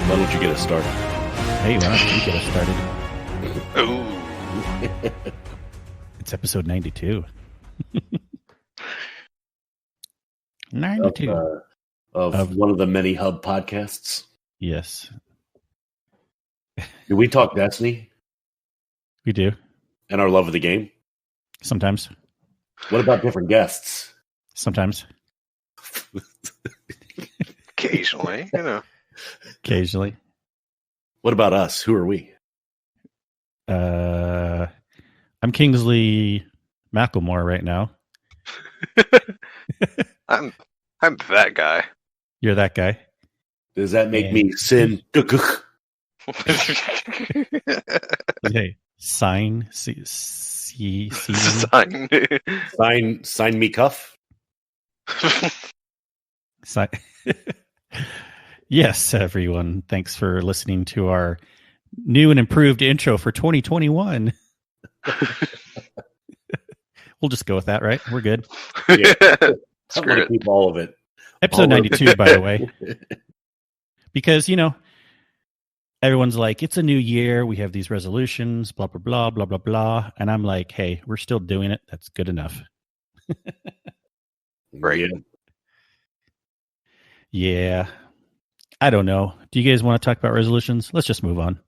Why don't you get us started? Hey, why don't you get us started? Ooh. It's episode 92. 92. Of one of the many hub podcasts. Yes. Do we talk Destiny We do. and our love of the game? Sometimes. What about different guests? Sometimes. Occasionally, Occasionally. What about us? Who are we? I'm Kingsley Macklemore right now. I'm that guy. You're that guy. Does that make me sin? Hey, sign Sign me cuff. Sign. Yes, everyone. Thanks for listening to our new and improved intro for 2021. We'll just go with that, right? We're good. Yeah. I'm Screw going to it. keep all of it. Episode 92, by the way. Because, everyone's like, it's a new year. We have these resolutions, blah, blah, blah, blah, blah, blah. And I'm like, hey, we're still doing it. That's good enough. Right. Yeah. I don't know. Do you guys want to talk about resolutions? Let's just move on.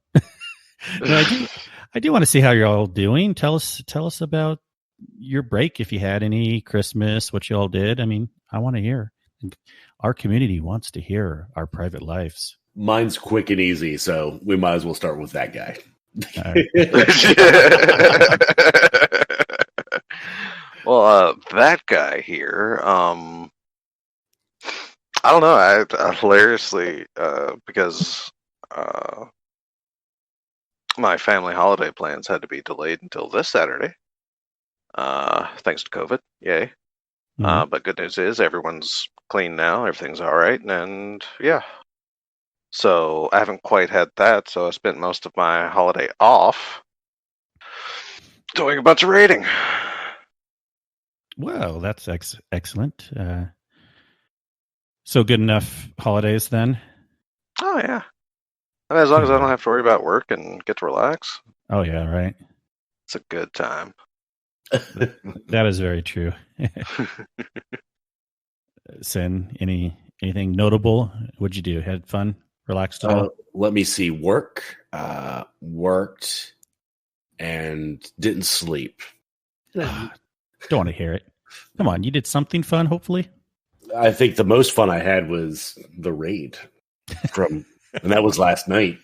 No, I do want to see how you're all doing. Tell us about your break, if you had any, Christmas, what you all did. I mean, I want to hear. Our community wants to hear our private lives. Mine's quick and easy, so we might as well start with that guy. Well, that guy here, I don't know. I hilariously, because my family holiday plans had to be delayed until this Saturday, thanks to COVID. Yay. Mhm. But good news is everyone's clean now. Everything's all right. And yeah. So I haven't quite had that. So I spent most of my holiday off doing a bunch of raiding. Well, that's excellent. So good enough holidays then? Oh, yeah. And as long as I don't have to worry about work and get to relax, Oh, yeah, right. it's a good time. That is very true. Sin, anything notable? What'd you do? Had fun? Relaxed at all? Let me see. Worked, and didn't sleep. Don't want to hear it. Come on, you did something fun, hopefully? I think the most fun I had was the raid and that was last night.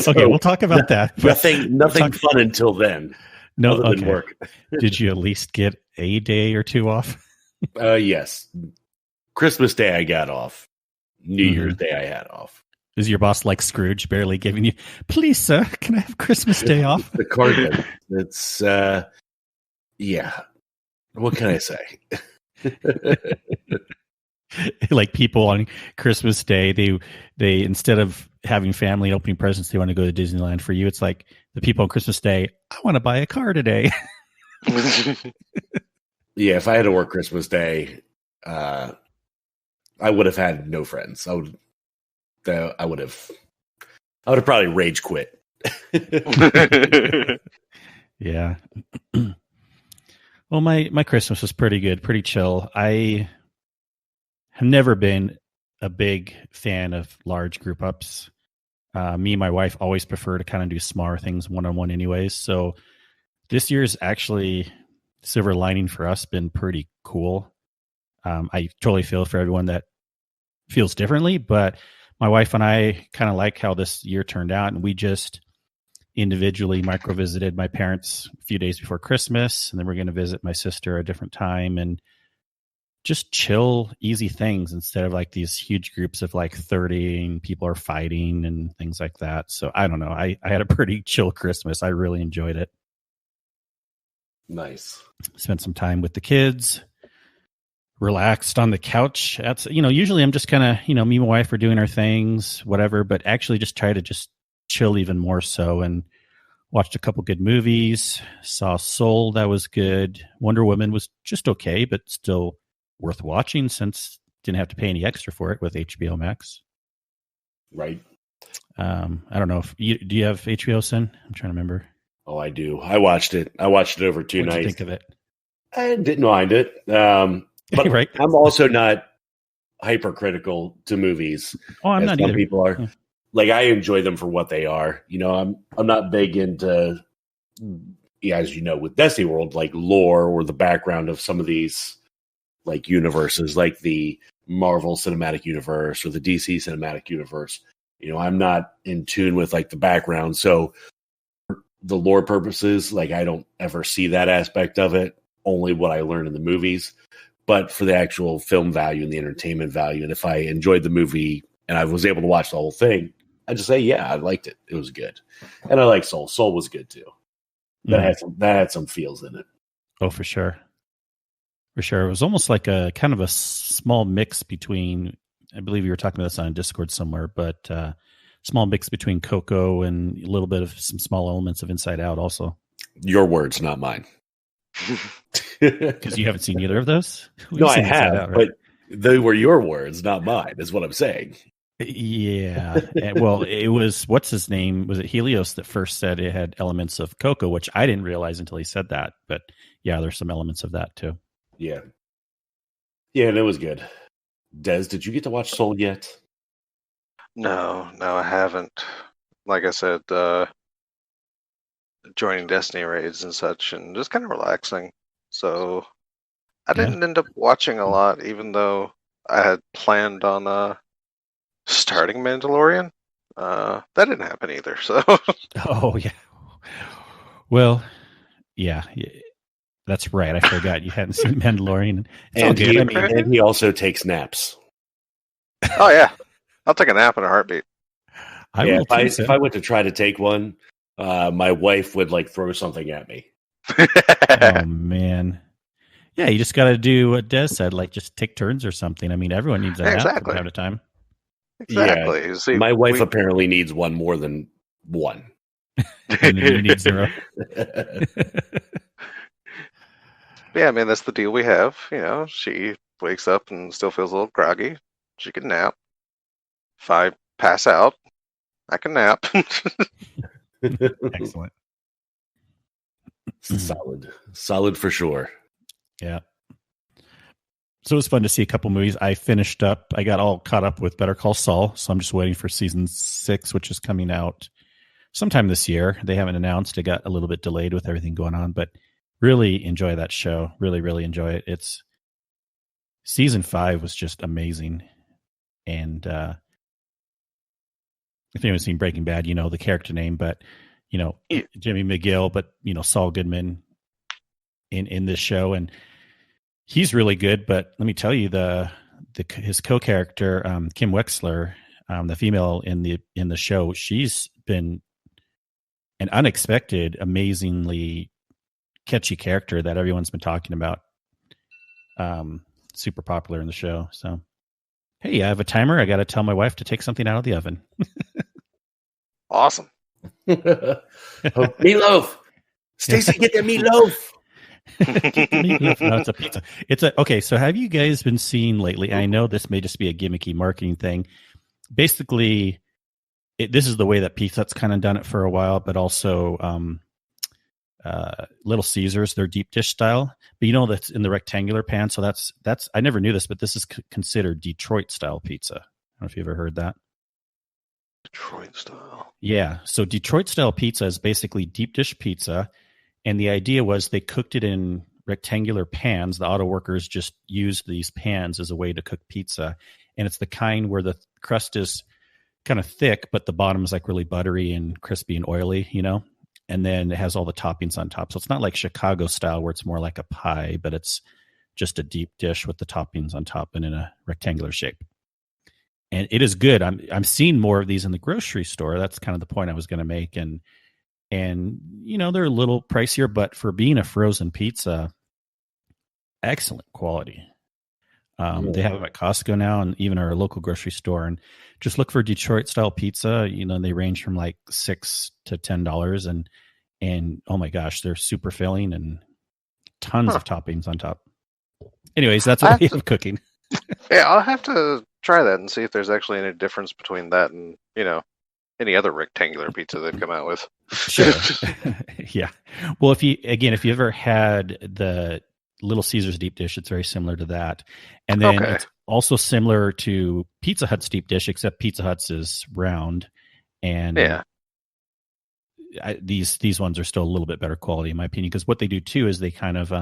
Okay, we'll talk about that. Nothing fun until then. No, other than okay. work. Did you at least get a day or two off? Yes. Christmas Day I got off. New Year's Day I had off. Is your boss like Scrooge, barely giving you, please, sir, can I have Christmas Day off? The card. It's, yeah. What can I say? Like people on Christmas Day, they instead of having family and opening presents, they want to go to Disneyland. For you, it's like the people on Christmas Day, I want to buy a car today. Yeah, if I had to work Christmas Day, I would have had no friends. I would have probably rage quit. Yeah. Well, my Christmas was pretty good, pretty chill. I have never been a big fan of large group ups. Me and my wife always prefer to kind of do smaller things one-on-one anyways. So this year's actually, silver lining for us, been pretty cool. I totally feel for everyone that feels differently, but my wife and I kind of like how this year turned out, and we just individually micro-visited my parents a few days before Christmas, and then we're going to visit my sister a different time, and just chill, easy things instead of like these huge groups of like 30 and people are fighting and things like that. So I don't know. I had a pretty chill Christmas. I really enjoyed it. Nice. Spent some time with the kids, relaxed on the couch. That's, usually I'm just kind of, me and my wife are doing our things, whatever, but actually just try to just chill even more so, and watched a couple good movies, saw Soul, that was good. Wonder Woman was just okay, but still worth watching since didn't have to pay any extra for it with HBO Max. Right. I don't know if do you have HBO, Sin? I'm trying to remember. Oh, I do. I watched it. I watched it over 2 What'd you nights. think of it? I didn't mind it. But Right. I'm also not hypercritical to movies, Oh, I'm as not some either. people are. Yeah. Like, I enjoy them for what they are. I'm not big into, as you know, with Destiny World, like lore or the background of some of these like universes, like the Marvel Cinematic Universe or the DC Cinematic Universe. I'm not in tune with like the background, so the lore purposes, like I don't ever see that aspect of it. Only what I learn in the movies. But for the actual film value and the entertainment value, and if I enjoyed the movie and I was able to watch the whole thing, I just say, yeah, I liked it. It was good, and I like Soul. Soul was good too. That had some feels in it. Oh, for sure. For sure. It was almost like a kind of a small mix between, I believe you were talking about this on Discord somewhere, but small mix between Coco and a little bit of some small elements of Inside Out also. Your words, not mine. Because you haven't seen either of those? No, I have, Out, right? But they were your words, not mine, is what I'm saying. Yeah. Well, it was, what's his name? Was it Helios that first said it had elements of Coco, which I didn't realize until he said that. But yeah, there's some elements of that too. Yeah. Yeah, and it was good. Des, did you get to watch Soul yet? No, I haven't. Like I said, joining Destiny raids and such, and just kind of relaxing. So I didn't end up watching a lot, even though I had planned on starting Mandalorian. That didn't happen either. So. Oh yeah. Well, yeah. That's right. I forgot you hadn't seen Mandalorian. And he also takes naps. Oh yeah, I'll take a nap in a heartbeat. If I went to try to take one, my wife would like throw something at me. Oh man. Yeah, you just got to do what Des said, like just take turns or something. I mean, everyone needs a nap from time to time. Exactly. Yeah. See, my wife apparently needs one more than one. And then you need 0. Yeah, I mean, that's the deal we have. She wakes up and still feels a little groggy. She can nap. If I pass out, I can nap. Excellent. Solid for sure. Yeah. So it was fun to see a couple movies. I got all caught up with Better Call Saul, so I'm just waiting for season 6, which is coming out sometime this year. They haven't announced. It got a little bit delayed with everything going on, but really enjoy that show. Really, really enjoy it. It's season 5 was just amazing. And if anyone's seen Breaking Bad, you know the character name, but Jimmy McGill, but Saul Goodman in this show, and he's really good. But let me tell you, his co-character Kim Wexler, the female in the show, she's been an unexpected, amazingly catchy character that everyone's been talking about. Super popular in the show. So, hey, I have a timer. I got to tell my wife to take something out of the oven. Awesome. Meatloaf. Stacy, get the meatloaf. No, it's a pizza. Okay. So, have you guys been seeing lately? I know this may just be a gimmicky marketing thing. Basically, this is the way that Pizza Hut's kind of done it for a while, but also Little Caesars, their deep dish style. But that's in the rectangular pan. So that's I never knew this, but this is considered Detroit style pizza. I don't know if you ever heard that. Detroit style. Yeah. So Detroit style pizza is basically deep dish pizza. And the idea was they cooked it in rectangular pans. The auto workers just used these pans as a way to cook pizza. And it's the kind where the crust is kind of thick, but the bottom is like really buttery and crispy and oily, and then it has all the toppings on top. So it's not like Chicago style where it's more like a pie, but it's just a deep dish with the toppings on top and in a rectangular shape. And it is good. I'm seeing more of these in the grocery store. That's kind of the point I was going to make. And they're a little pricier, but for being a frozen pizza, excellent quality. They have them at Costco now and even our local grocery store. And just look for Detroit style pizza. They range from like $6 to $10. And oh my gosh, they're super filling and tons of toppings on top. Anyways, that's what we have cooking. Yeah, I'll have to try that and see if there's actually any difference between that and, any other rectangular pizza they've come out with. Sure. Yeah. Well, if you ever had the Little Caesars deep dish, it's very similar to that. And then Okay. it's also similar to Pizza Hut's deep dish, except Pizza Hut's is round. And Yeah. these ones are still a little bit better quality in my opinion, because what they do too is they kind of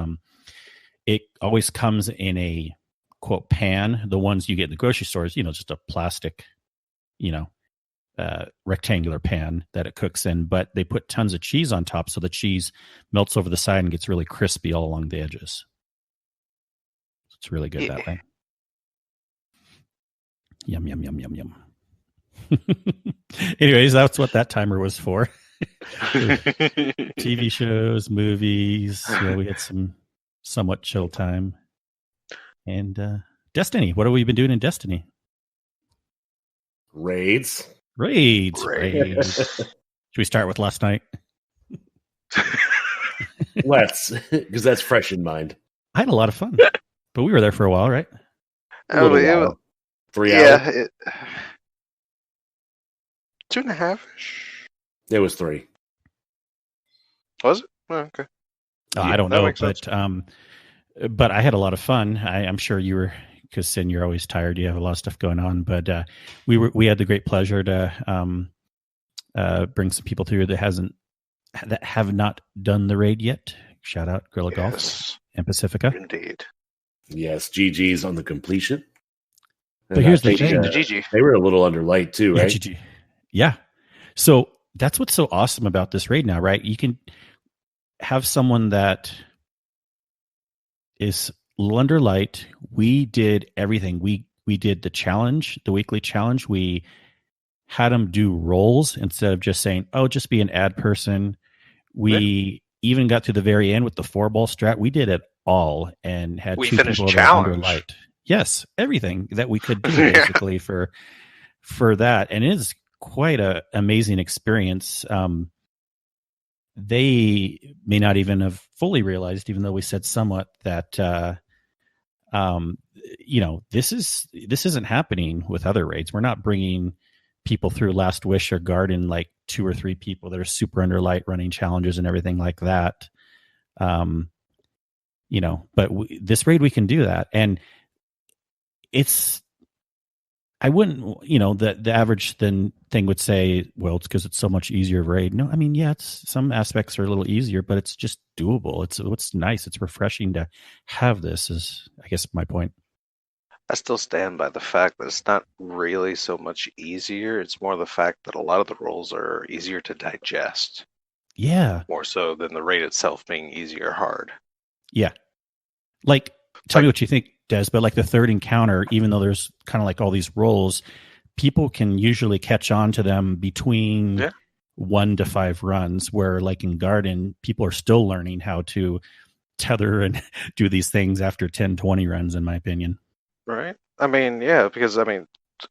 it always comes in a quote pan. The ones you get in the grocery stores, just a plastic, rectangular pan that it cooks in, but they put tons of cheese on top, so the cheese melts over the side and gets really crispy all along the edges. It's really good that way. Yum, yum, yum, yum, yum. Anyways, that's what that timer was for. TV shows, movies. We had some somewhat chill time. And Destiny. What have we been doing in Destiny? Raids. Should we start with last night? Let's, because that's fresh in mind. I had a lot of fun, but we were there for a while, right? 3 hours. Yeah, 2.5-ish. It was 3. Was it? Oh, okay. I don't that know, makes sense. but I had a lot of fun. I'm sure you were, because Sin, you're always tired. You have a lot of stuff going on, but we had the great pleasure to bring some people through that have not done the raid yet. Shout out Gorilla Golf and Pacifica. Indeed. Yes, GG's on the completion. But here's the thing. GG. They were a little under light too, right? GG. Yeah. So that's what's so awesome about this raid now, right? You can have someone that is under light. We did everything. We did the challenge, the weekly challenge. We had them do roles instead of just saying, "Oh, just be an ad person." We even got to the very end with the 4-ball strat. We did it all and had We 2 finished people that were under challenge. light. Yes, everything that we could do basically for that, and it is quite a amazing experience. They may not even have fully realized, even though we said somewhat, that this isn't happening with other raids. We're not bringing people through Last Wish or Garden, like 2 or 3 people that are super under light running challenges and everything like that. But this raid, we can do that. And I wouldn't, the average thing would say, well, it's because it's so much easier of raid. No, I mean, yeah, some aspects are a little easier, but it's just doable. It's nice. It's refreshing to have this, is I guess my point. I still stand by the fact that it's not really so much easier. It's more the fact that a lot of the roles are easier to digest. Yeah. More so than the raid itself being easy or hard. Yeah. Like, tell me what you think, Des, but like the third encounter, even though there's kind of like all these roles, people can usually catch on to them between 1 to 5 runs, where like in Garden, people are still learning how to tether and do these things after 10, 20 runs, in my opinion. Right. I mean, yeah, because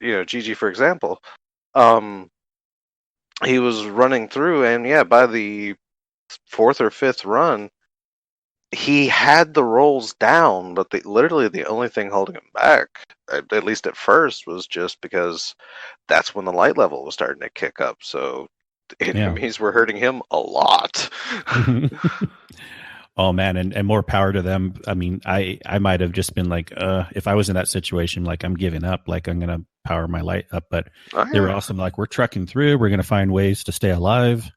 Gigi, for example, he was running through, and by the 4th or 5th run, he had the rolls down, but literally the only thing holding him back, at least at first, was just because that's when the light level was starting to kick up. So enemies were hurting him a lot. Oh man, and more power to them. I mean, I might have just been like, if I was in that situation, like I'm giving up, like I'm gonna power my light up. But they were awesome. Like, we're trucking through. We're gonna find ways to stay alive.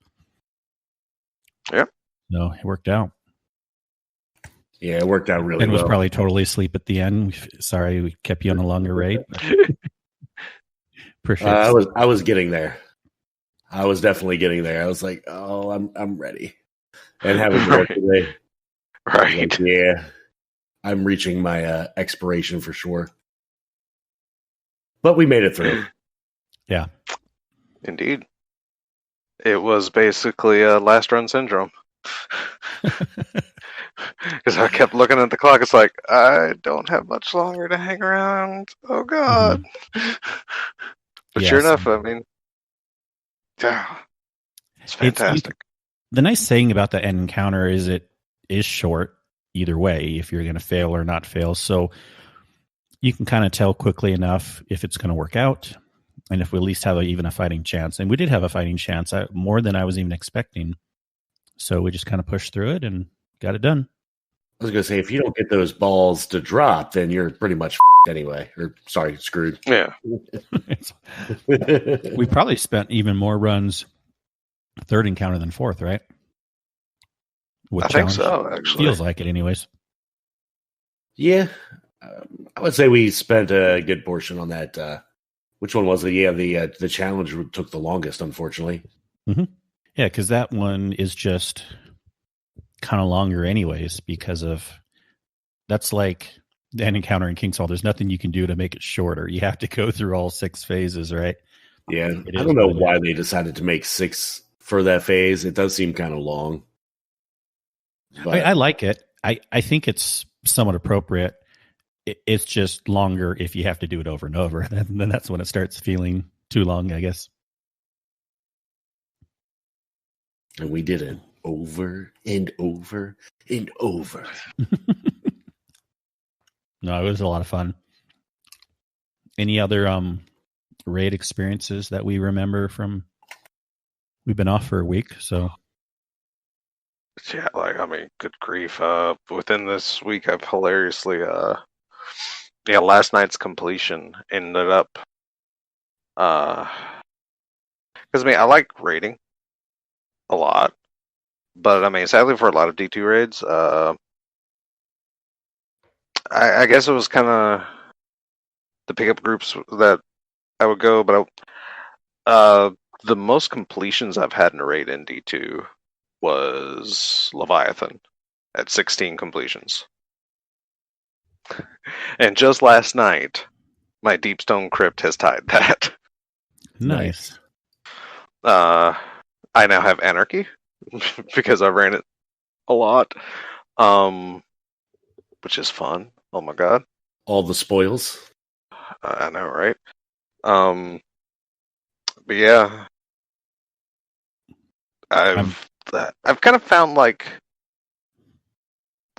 Yeah. No, it worked out. Yeah, it worked out really well. And was probably totally asleep at the end. Sorry, we kept you on a longer raid. I was getting there. I was definitely getting there. I was like, oh, I'm ready. And having to work today. Right. Like, yeah. I'm reaching my expiration for sure. But we made it through. Yeah. Indeed. It was basically a last run syndrome. Because I kept looking at the clock. It's like, I don't have much longer to hang around. Oh, God. Mm-hmm. But sure enough, I mean, yeah, it's fantastic. The nice thing about the end encounter is it is short either way, if you're going to fail or not fail. So you can kind of tell quickly enough if it's going to work out. and if we at least have even a fighting chance. And we did have a fighting chance, more than I was even expecting. So we just kind of pushed through it and got it done. I was going to say, if you don't get those balls to drop, then you're pretty much anyway. Or, sorry, screwed. Yeah. We probably spent even more runs third encounter than fourth, right? I think so, actually. Feels like it anyways. Yeah. I would say we spent a good portion on that. Which one was it? Yeah, the challenge took the longest, unfortunately. Mm-hmm. Yeah, because that one is just kind of longer anyways, because of that's like the end encounter in Kingsall. There's nothing you can do to make it shorter. You have to go through all 6 phases, right? Yeah. I don't know why they decided to make 6 for that phase. It does seem kind of long. I like it. I think it's somewhat appropriate. It's just longer if you have to do it over and over. Then that's when it starts feeling too long, I guess. And we did it over and over and over. No, it was a lot of fun. Any other raid experiences that we remember from? We've been off for a week, so. Yeah, good grief. Within this week, I've hilariously, last night's completion ended up, because I like raiding a lot, but sadly for a lot of D2 raids, I guess it was kind of the pickup groups that I would go, but the most completions I've had in a raid in D2 was Leviathan at 16 completions. And just last night, my Deepstone Crypt has tied that. Nice. I now have Anarchy because I've ran it a lot, which is fun. Oh my god. All the spoils. I know, right? But yeah, I've kind of found like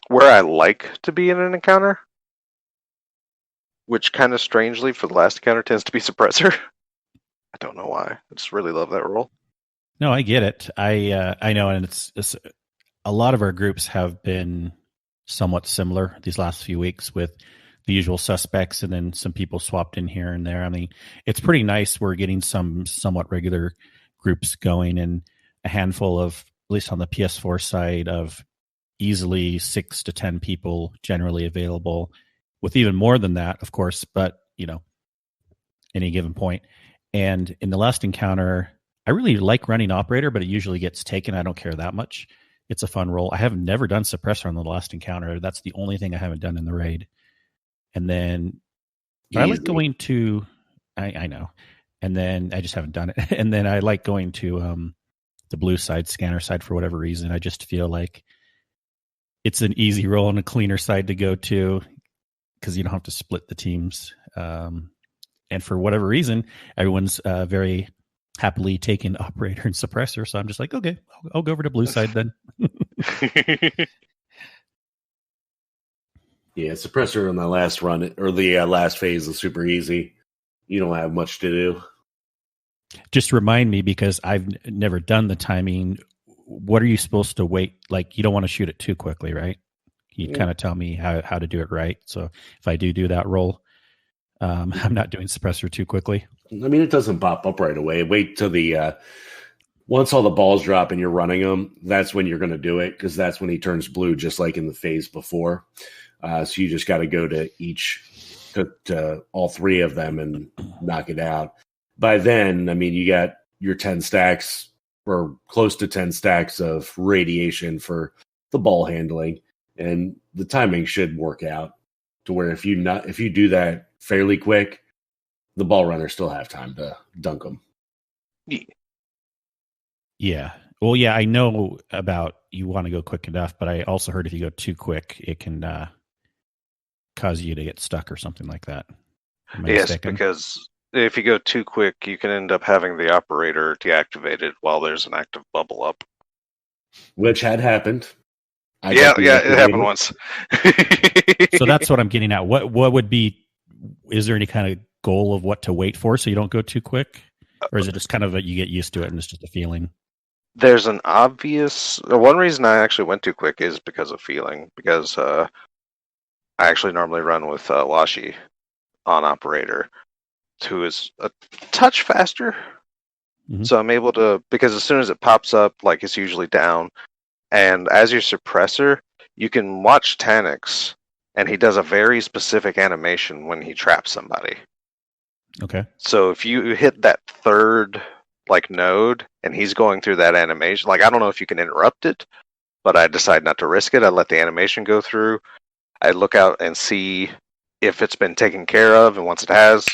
where I like to be in an encounter, which kind of strangely for the last encounter tends to be Suppressor. I don't know why. I just really love that role. No, I get it. I know, and it's a lot of our groups have been somewhat similar these last few weeks with the usual suspects, and then some people swapped in here and there. It's pretty nice. We're getting some somewhat regular groups going, and a handful of, at least on the PS4 side, of easily 6 to 10 people generally available, with even more than that, of course, but any given point. And in the last encounter, I really like running operator, but it usually gets taken. I don't care that much. It's a fun role. I have never done suppressor on the last encounter. That's the only thing I haven't done in the raid. And then I like going to, I know. And then I just haven't done it. And then I like going to the blue side, scanner side, for whatever reason. I just feel like it's an easy role and a cleaner side to go to because you don't have to split the teams. And for whatever reason, everyone's very happily taking operator and suppressor. So I'm just like, okay, I'll go over to blue side then. Yeah, suppressor on the last run or the last phase is super easy. You don't have much to do. Just remind me, because I've never done the timing. What are you supposed to wait? Like, you don't want to shoot it too quickly, right? You kind of tell me how to do it right. So if I do that roll, I'm not doing suppressor too quickly. It doesn't pop up right away. Wait till the once all the balls drop and you're running them. That's when you're going to do it, because that's when he turns blue, just like in the phase before. So you just got to go to all 3 of them and knock it out. By then, you got your 10 stacks or close to 10 stacks of radiation for the ball handling, and the timing should work out to where if you do that fairly quick, the ball runners still have time to dunk them. Yeah. Well, yeah, I know about you want to go quick enough, but I also heard if you go too quick, it can cause you to get stuck or something like that. Yes, mistaken? Because if you go too quick, you can end up having the operator deactivated while there's an active bubble up. Which had happened. Yeah, it happened once. So that's what I'm getting at. What would be, is there any kind of goal of what to wait for so you don't go too quick? Or is it just kind of you get used to it and it's just a feeling? There's an obvious... One reason I actually went too quick is because of feeling. Because I actually normally run with Washi on operator, who is a touch faster. Mhm. So I'm able to... Because as soon as it pops up, like it's usually down. And as your suppressor, you can watch Tanix, and he does a very specific animation when he traps somebody. Okay. So if you hit that third node and he's going through that animation, I don't know if you can interrupt it, but I decide not to risk it. I let the animation go through. I look out and see if it's been taken care of, and once it has,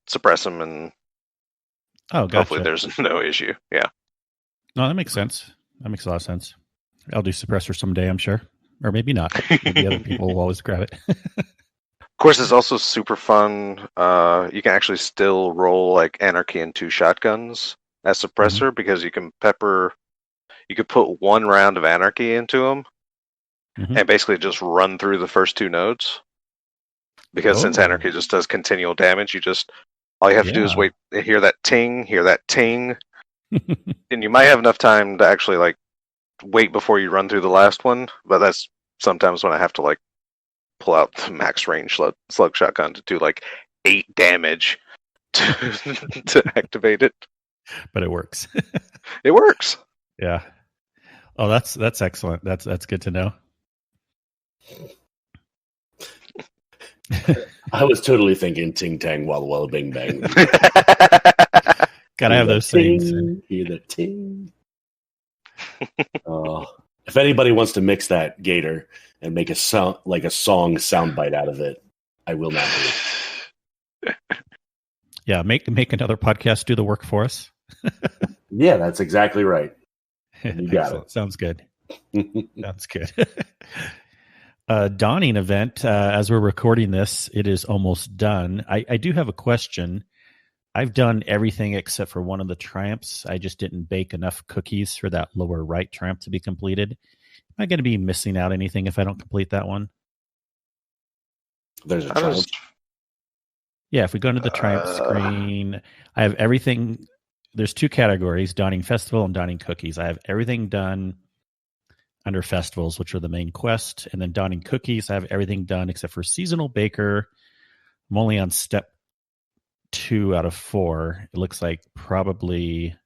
suppress him, and hopefully there's no issue. Yeah. No, that makes sense. That makes a lot of sense. I'll do suppressor someday, I'm sure. Or maybe not. Maybe other people will always grab it. Of course, it's also super fun. You can actually still roll Anarchy and 2 shotguns as suppressor because you can you could put 1 round of Anarchy into them and basically just run through the first 2 nodes. Because since Anarchy just does continual damage, all you have to do is wait, hear that ting, and you might have enough time to actually wait before you run through the last one. But that's sometimes when I have to pull out the max range slug shotgun to do 8 damage to activate it. But it works. It works. Yeah. Oh, that's excellent. That's good to know. I was totally thinking ting tang walla walla bing bang. Gotta have those things. Hear the ting. If anybody wants to mix that Gator and make a song soundbite out of it, I will not do it. Yeah, make another podcast do the work for us. Yeah, that's exactly right. You got it. Sounds good. Sounds good. Dawning event, as we're recording this, it is almost done. I do have a question. I've done everything except for one of the triumphs. I just didn't bake enough cookies for that lower right triumph to be completed. Am I going to be missing out anything if I don't complete that one? There's a triumph. Yeah, if we go into the triumph screen, I have everything. There's 2 categories, Dawning Festival and Dawning Cookies. I have everything done under festivals, which are the main quest. And then Dawning Cookies, I have everything done except for Seasonal Baker. I'm only on step 2 out of 4. It looks like probably,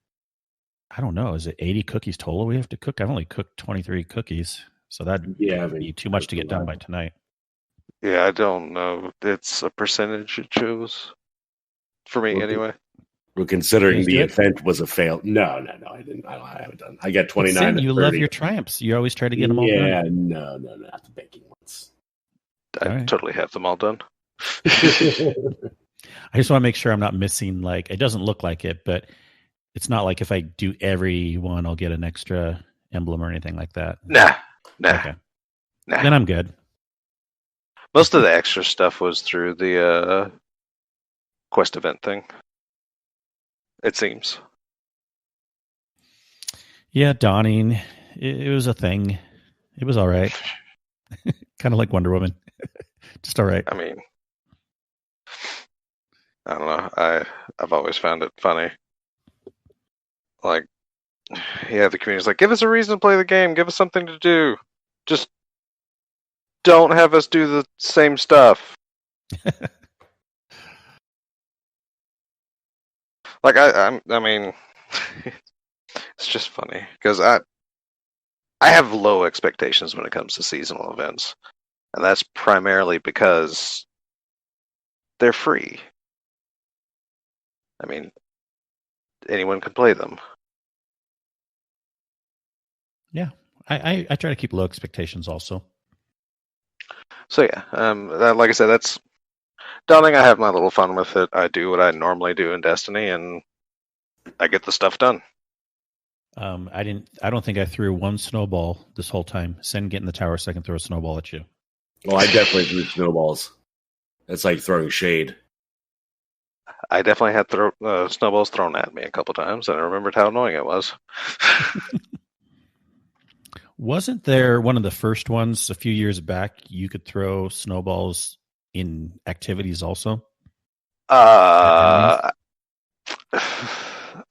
I don't know, is it 80 cookies total we have to cook? I've only cooked 23 cookies. So that'd be too much to get done by tonight. Yeah, I don't know. It's a percentage it shows. For me, anyway. Well, considering the event was a fail. No, I didn't. I haven't done. I got 29. You love your triumphs. You always try to get them all done. Yeah, no, not the baking ones. I totally have them all done. I just want to make sure I'm not missing, it doesn't look like it, but it's not like if I do every one, I'll get an extra emblem or anything like that. Nah. Okay. Nah. Then I'm good. Most of the extra stuff was through the quest event thing. It seems. Yeah, Dawning. It was a thing. It was all right. Kind of like Wonder Woman. Just all right. I mean, I don't know. I've always found it funny. The community's give us a reason to play the game. Give us something to do. Just don't have us do the same stuff. I mean, it's just funny because I have low expectations when it comes to seasonal events, and that's primarily because they're free. I mean, anyone can play them. Yeah, I try to keep low expectations also. So yeah, like I said, that's Dawning. I have my little fun with it. I do what I normally do in Destiny, and I get the stuff done. I don't think I threw one snowball this whole time. Sen, get in the tower so I can throw a snowball at you. Well, I definitely threw snowballs. That's like throwing shade. I definitely had snowballs thrown at me a couple times, and I remembered how annoying it was. Wasn't there one of the first ones a few years back you could throw snowballs in activities also? I'm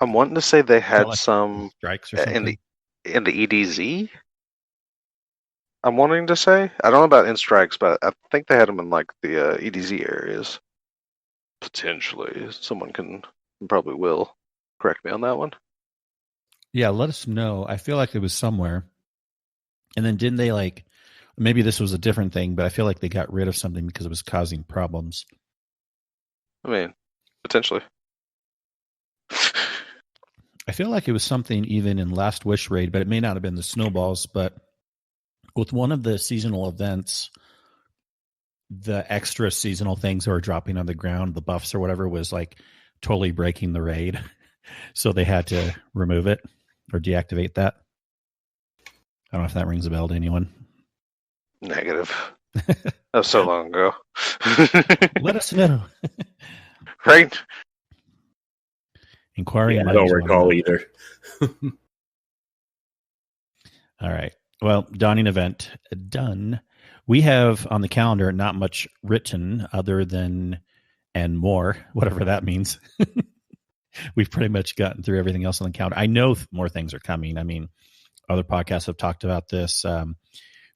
wanting to say they had like some strikes or something. in the EDZ. I'm wanting to say, I don't know about in strikes, but I think they had them in like the EDZ areas. Potentially, someone can probably will correct me on that one. Yeah, let us know. I feel like it was somewhere. And then didn't they like, maybe this was a different thing, but I feel like they got rid of something because it was causing problems. I mean, potentially. I feel like it was something even in Last Wish raid, but it may not have been the snowballs. But with one of the seasonal events, the extra seasonal things that were dropping on the ground, the buffs or whatever, was like totally breaking the raid. So they had to remove it or deactivate that. I don't know if that rings a bell to anyone. Negative. That was so long ago. Let us know. Right? Inquiring. Yeah, I don't recall either. All right. Well, dawning event done. We have on the calendar not much written other than and more, whatever that means. We've pretty much gotten through everything else on the calendar. I know more things are coming. I mean, other podcasts have talked about this.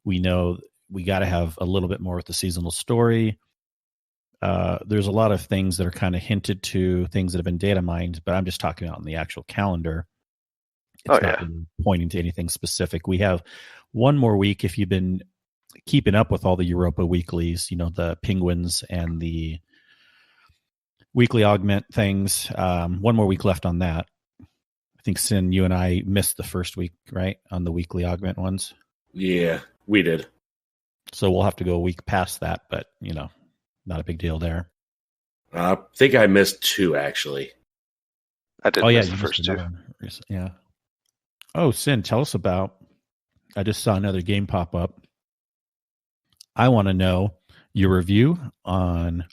We know we got to have a little bit more with the seasonal story. There's a lot of things that are kind of hinted to, things that have been data mined, but I'm just talking about on the actual calendar. It's not really pointing to anything specific. We have one more week. If you've been keeping up with all the Europa weeklies, you know, the Penguins and the weekly augment things, one more week left on that. I think, Sin, you and I missed the first week, right, on the weekly augment ones? Yeah, we did. So we'll have to go a week past that, but, you know, not a big deal there. I think I missed 2, actually. I did miss the first 2. Yeah. Oh, Sin, tell us about, I just saw another game pop up. I want to know your review on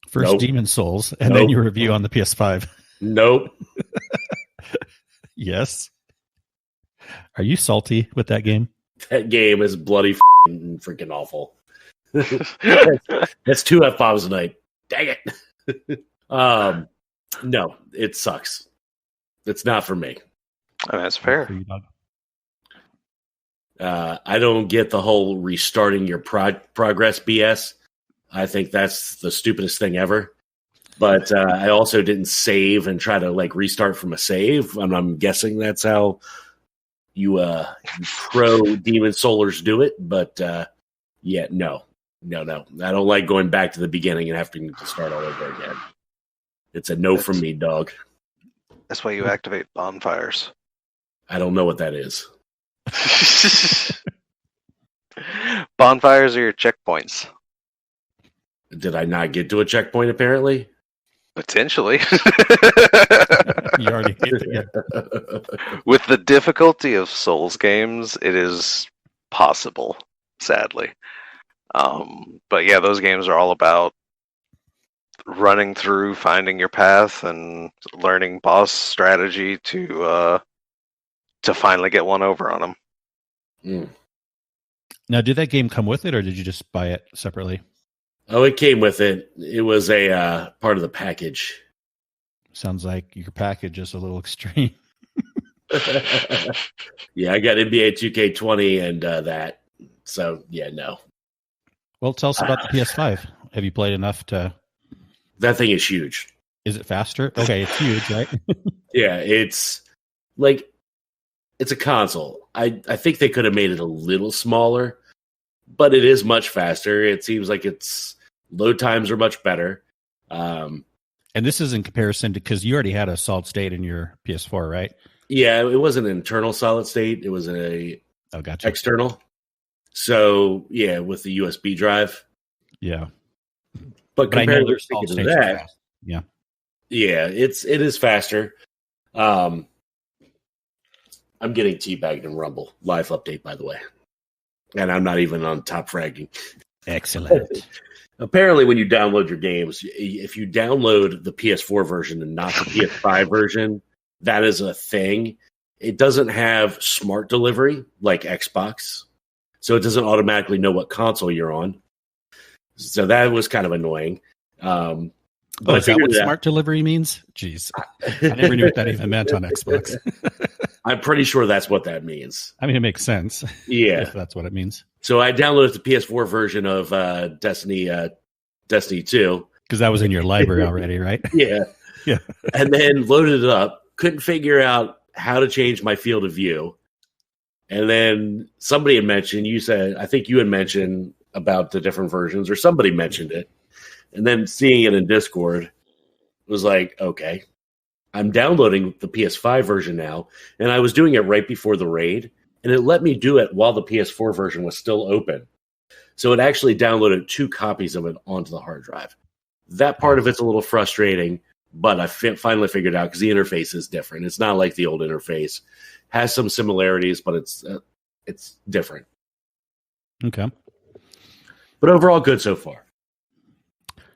first Demon Souls and then your review on the PS5. Nope. Yes. Are you salty with that game? That game is bloody freaking awful. That's 2 F-bombs a night. Dang it. No, it sucks. It's not for me. Oh, that's fair. I don't get the whole restarting your progress BS. I think that's the stupidest thing ever. But I also didn't save and try to like restart from a save. And I'm guessing that's how you pro Demon Soulers do it. But yeah, no. I don't like going back to the beginning and having to start all over again. It's a no from me, dog. That's why you activate bonfires. I don't know what that is. Bonfires are your checkpoints. Did I not get to a checkpoint, apparently? Potentially. You already hit it. With the difficulty of Souls games, it is possible, sadly. But yeah, those games are all about running through, finding your path, and learning boss strategy to finally get one over on them. Mm. Now, did that game come with it, or did you just buy it separately? Oh, it came with it. It was a part of the package. Sounds like your package is a little extreme. Yeah, I got NBA 2K20 and that. So, yeah, no. Well, tell us about the PS5. Have you played enough to... That thing is huge. Is it faster? Okay, it's huge, right? Yeah, it's like... It's a console. I think they could have made it a little smaller, but it is much faster. It seems like its load times are much better. And this is in comparison to, because you already had a solid state in your PS4, right? Yeah, it wasn't an internal solid state. It was gotcha. External. So, yeah, with the USB drive. Yeah. But compared to that, yeah, it is faster. I'm getting teabagged in Rumble. Live update, by the way. And I'm not even on top fragging. Excellent. Apparently, when you download your games, if you download the PS4 version and not the PS5 version, that is a thing. It doesn't have smart delivery like Xbox. So it doesn't automatically know what console you're on. So that was kind of annoying. But I is that figured what it out. smart delivery means? Jeez. I never knew what that even meant on Xbox. I'm pretty sure that's what that means. I mean, it makes sense. Yeah. If that's what it means. So I downloaded the PS4 version of Destiny 2. Because that was in your library already, right? Yeah. Yeah. And then loaded it up. Couldn't figure out how to change my field of view. And then somebody had mentioned, I think you had mentioned about the different versions, or somebody mentioned it. And then seeing it in Discord was like, okay, I'm downloading the PS5 version now. And I was doing it right before the raid. And it let me do it while the PS4 version was still open. So it actually downloaded 2 copies of it onto the hard drive. That part of it's a little frustrating, but I finally figured out because the interface is different. It's not like the old interface. Has some similarities, but it's different. Okay. But overall, good so far.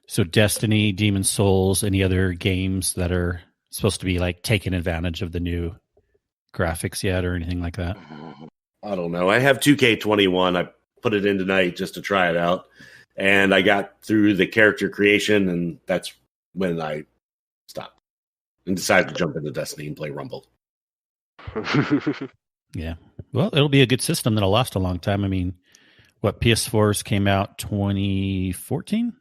So Destiny, Demon Souls, any other games that are supposed to be like taking advantage of the new graphics yet or anything like that? I don't know. I have 2K21. I put it in tonight just to try it out. And I got through the character creation, and that's when I stopped and decided to jump into Destiny and play Rumble. Yeah. Well, it'll be a good system that'll last a long time. I mean, what, PS4s came out 2014?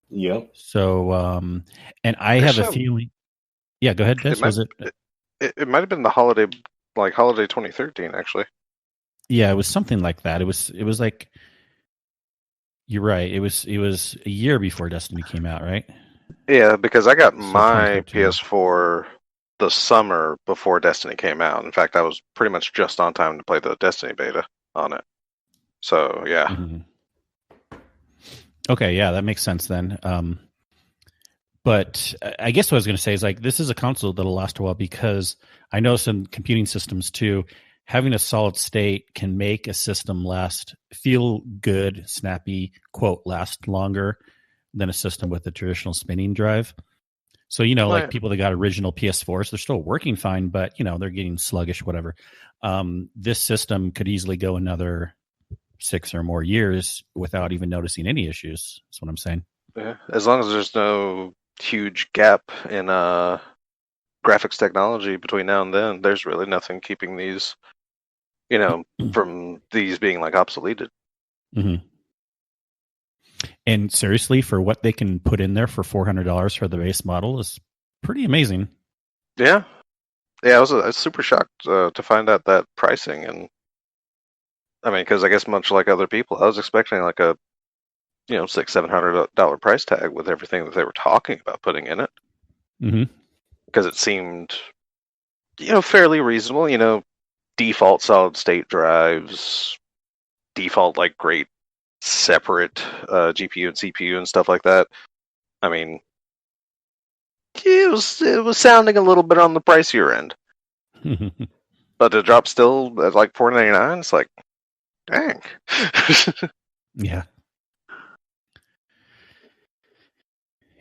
Yep. So, and I have a feeling. Yeah, go ahead, Des. It might have been the holiday 2013, actually. Yeah, it was something like that. It was like, you're right. It was a year before Destiny came out, right? Yeah, because I got So my 2013. PS4 the summer before Destiny came out. In fact, I was pretty much just on time to play the Destiny beta on it. So, yeah. Mm-hmm. Okay, yeah, that makes sense then. But I guess what I was going to say is like this is a console that'll last a while because I know some computing systems too. Having a solid state can make a system feel good, snappy, quote, last longer than a system with a traditional spinning drive. So, like people that got original PS4s, they're still working fine, but, they're getting sluggish, whatever. This system could easily go another 6 or more years without even noticing any issues. That's what I'm saying. Yeah, as long as there's no huge gap in graphics technology between now and then, there's really nothing keeping these, from these being like obsoleted. Mm-hmm. And seriously, for what they can put in there for $400 for the base model is pretty amazing. Yeah. I was super shocked to find out that pricing. And I mean, because I guess much like other people, I was expecting like a $600-700 price tag with everything that they were talking about putting in it. Mm-hmm. Because it seemed fairly reasonable. Default solid state drives, default like great separate GPU and CPU and stuff like that. I mean, it was sounding a little bit on the pricier end. But to drop still at like $499, it's like, dang. Yeah.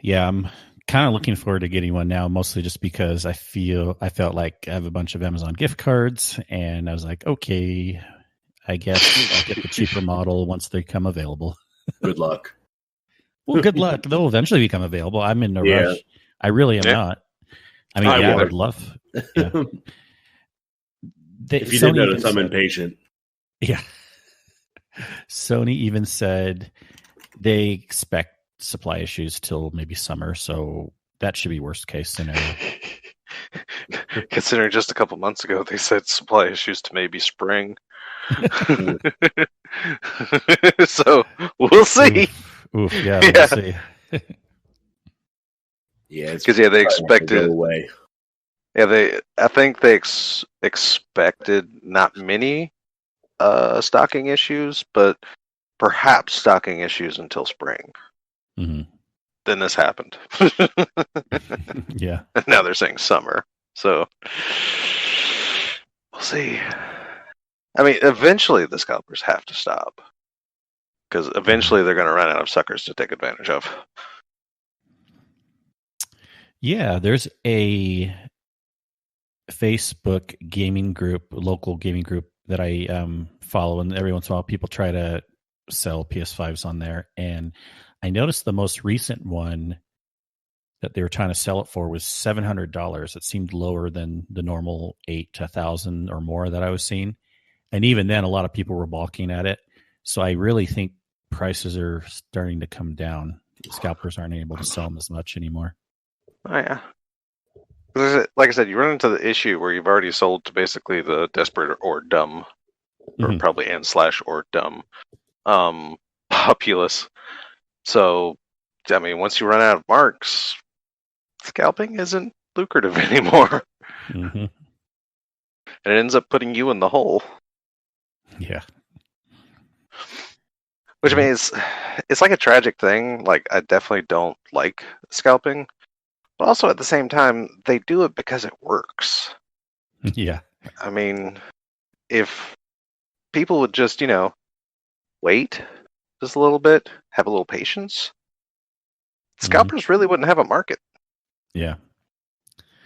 Yeah, I'm kind of looking forward to getting one now, mostly just because I felt like I have a bunch of Amazon gift cards, and I was like, okay, I guess I'll get the cheaper model once they come available. Good luck. Well, good luck. They'll eventually become available. I'm in no rush. I really am not. I mean, I would love. Yeah. If you didn't notice, I'm impatient. Yeah. Sony even said they expect supply issues till maybe summer, so that should be worst case scenario. Considering just a couple months ago they said supply issues to maybe spring. So we'll see. We'll see. Yeah, because they expected away. Yeah, I think they expected not many stocking issues, but perhaps stocking issues until spring. Mm-hmm. Then this happened. Yeah. And now they're saying summer. So we'll see. I mean, eventually the scalpers have to stop. Because eventually they're going to run out of suckers to take advantage of. Yeah, there's a Facebook gaming group, local gaming group that I follow, and every once in a while people try to sell PS5s on there. And I noticed the most recent one that they were trying to sell it for was $700. It seemed lower than the normal $8 to $1,000 or more that I was seeing. And even then, a lot of people were balking at it. So I really think prices are starting to come down. Scalpers aren't able to sell them as much anymore. Oh, yeah. Like I said, you run into the issue where you've already sold to basically the desperate or dumb, or Mhm. probably / or dumb populace. So, I mean, once you run out of marks, scalping isn't lucrative anymore. Mm-hmm. And it ends up putting you in the hole. Yeah. Which I mean, it's like a tragic thing. Like, I definitely don't like scalping. But also at the same time, they do it because it works. Yeah. I mean, if people would just, wait just a little bit, have a little patience, scalpers really wouldn't have a market. Yeah.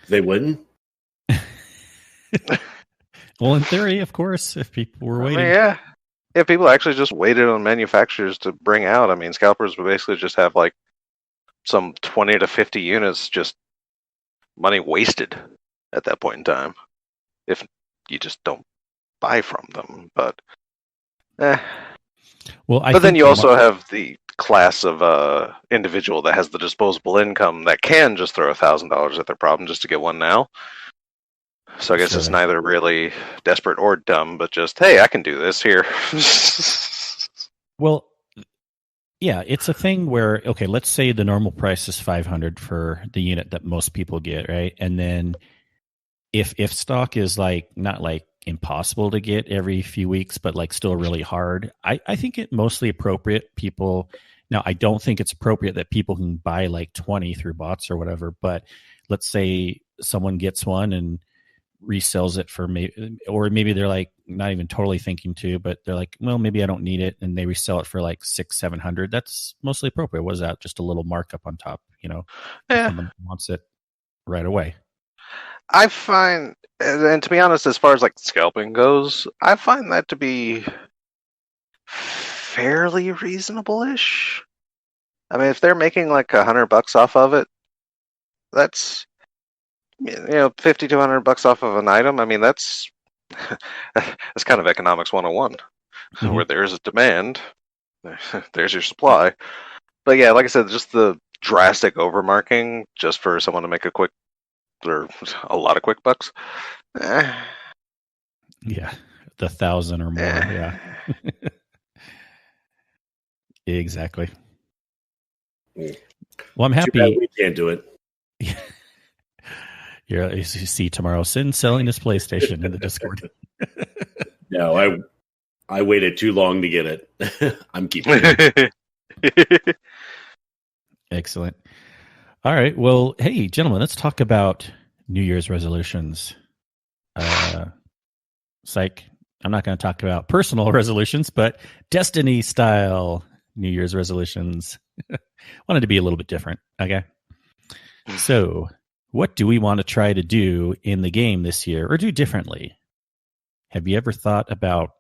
They wouldn't? Well, in theory, of course, if people were waiting. I mean, yeah. If people actually just waited on manufacturers to bring out, I mean, scalpers would basically just have like some 20 to 50 units, just money wasted at that point in time. If you just don't buy from them. But Well, but then you also have the class of individual that has the disposable income that can just throw $1,000 at their problem just to get one now. So I guess it's neither really desperate or dumb, but just, hey, I can do this here. Well, yeah, it's a thing where, okay, let's say the normal price is $500 for the unit that most people get, right? And then if stock is like not like impossible to get every few weeks, but like still really hard, I think it mostly appropriate people. Now, I don't think it's appropriate that people can buy like 20 through bots or whatever, but let's say someone gets one and resells it for maybe they're like not even totally thinking to, but they're like, well, maybe I don't need it, and they resell it for like $600-700. That's mostly appropriate. What is that? Just a little markup on top, Yeah. Someone wants it right away. I find, and to be honest, as far as like scalping goes, I find that to be fairly reasonable-ish. I mean, if they're making like $100 off of it, that's $50 to $100 off of an item. I mean, that's kind of economics 101, where there's a demand, there's your supply. But yeah, like I said, just the drastic overmarking just for someone to make a quick or a lot of quick bucks. Yeah, the 1,000 or more. Yeah, exactly. Well, I'm happy we can't do it. You see tomorrow, Sin selling his PlayStation in the Discord. No, I waited too long to get it. I'm keeping it. Excellent. All right. Well, hey, gentlemen, let's talk about New Year's resolutions. Psych. I'm not going to talk about personal resolutions, but Destiny style New Year's resolutions. Wanted to be a little bit different. Okay. So, what do we want to try to do in the game this year or do differently? Have you ever thought about,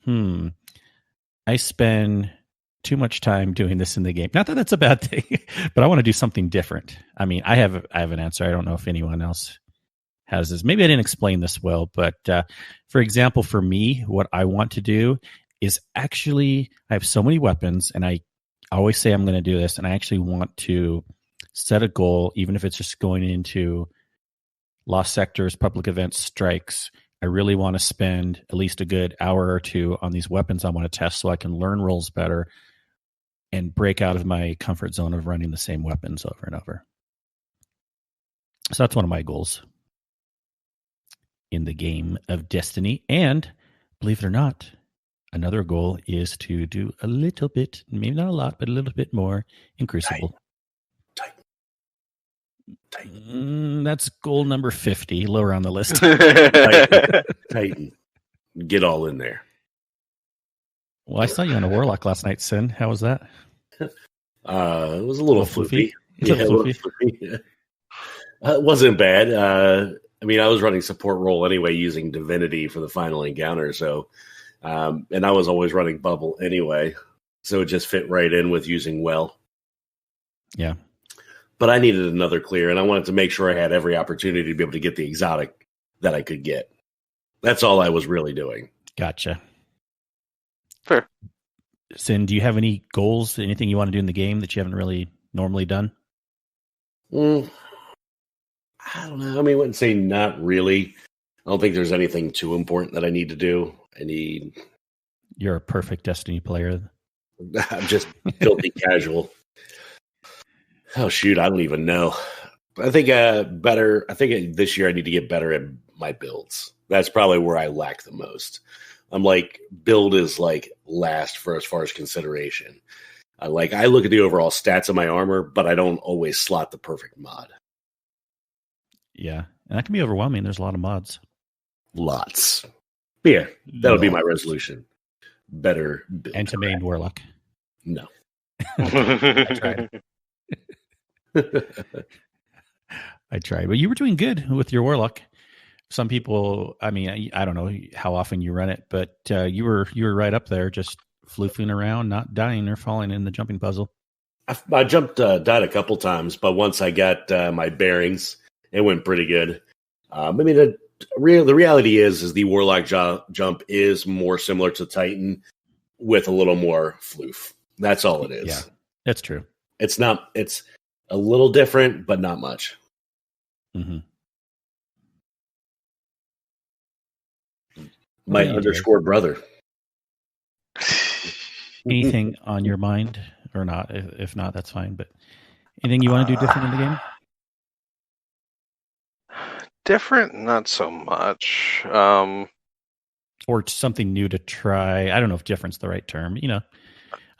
I spend too much time doing this in the game. Not that that's a bad thing, but I want to do something different. I mean, I have an answer. I don't know if anyone else has this. Maybe I didn't explain this well, but for example, for me, what I want to do is actually, I have so many weapons and I always say I'm going to do this, and I actually want to set a goal, even if it's just going into lost sectors, public events, strikes. I really want to spend at least a good hour or two on these weapons I want to test so I can learn roles better and break out of my comfort zone of running the same weapons over and over. So that's one of my goals in the game of Destiny. And believe it or not, another goal is to do a little bit, maybe not a lot, but a little bit more in Crucible. Titan. That's goal number 50, lower on the list. Titan. Get all in there. Well, I saw you on a Warlock last night, Sin. How was that? It was a little floofy. Yeah, a little floofy. It wasn't bad. I mean, I was running support role anyway, using Divinity for the final encounter. So, and I was always running Bubble anyway, so it just fit right in with using Well. Yeah. but I needed another clear, and I wanted to make sure I had every opportunity to be able to get the exotic that I could get. That's all I was really doing. Gotcha. Fair. Sin, do you have any goals, anything you want to do in the game that you haven't really normally done? I don't know. I mean, I wouldn't say not really. I don't think there's anything too important that I need to do. You're a perfect Destiny player. I'm just filthy casual. Oh, shoot. I don't even know. I think this year I need to get better at my builds. That's probably where I lack the most. I'm like, build is like last for as far as consideration. I look at the overall stats of my armor, but I don't always slot the perfect mod. Yeah. And that can be overwhelming. There's a lot of mods. Lots. Yeah, that would be my resolution. Better build. And to main Warlock. No. I tried. I tried. But you were doing good with your Warlock. Some people, I mean, I don't know how often you run it, but you were right up there, just floofing around, not dying or falling in the jumping puzzle. I died a couple times, but once I got my bearings, it went pretty good. I mean, the reality is the Warlock jump is more similar to Titan with a little more floof. That's all it is. Yeah, that's true. It's a little different, but not much. Mm-hmm. My underscore brother. Anything on your mind or not? If not, that's fine. But anything you want to do different in the game? Different, not so much. Or something new to try. I don't know if different's the right term. You know,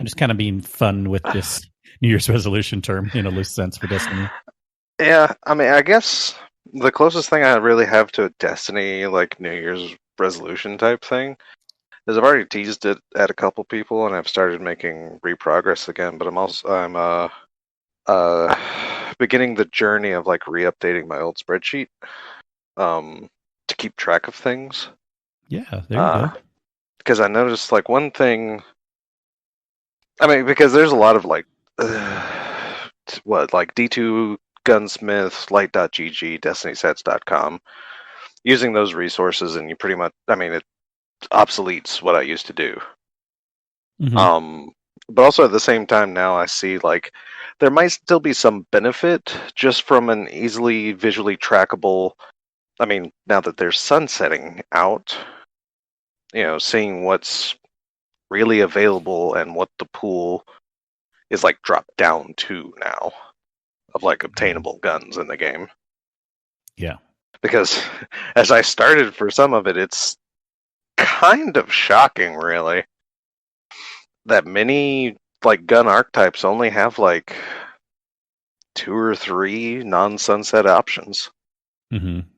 I'm just kind of being fun with this New Year's resolution term in a loose sense for Destiny. Yeah, I mean, I guess the closest thing I really have to a Destiny, like New Year's resolution type thing, is I've already teased it at a couple people, and I've started making reprogress again. But I'm beginning the journey of like re-updating my old spreadsheet to keep track of things. Yeah, there you go. Because I noticed like one thing. I mean, because there's a lot of like like D2 Gunsmith, Light.gg, DestinySets.com. Using those resources, and you pretty much, I mean, it obsoletes what I used to do. Mm-hmm. But also at the same time now I see like there might still be some benefit just from an easily visually trackable, I mean, now that there's sunsetting out, you know, seeing what's really available and what the pool is like dropped down to now of like obtainable guns in the game. Yeah. Because as I started for some of it, it's kind of shocking, really, that many like gun archetypes only have like 2 or 3 non-sunset options. Mm-hmm.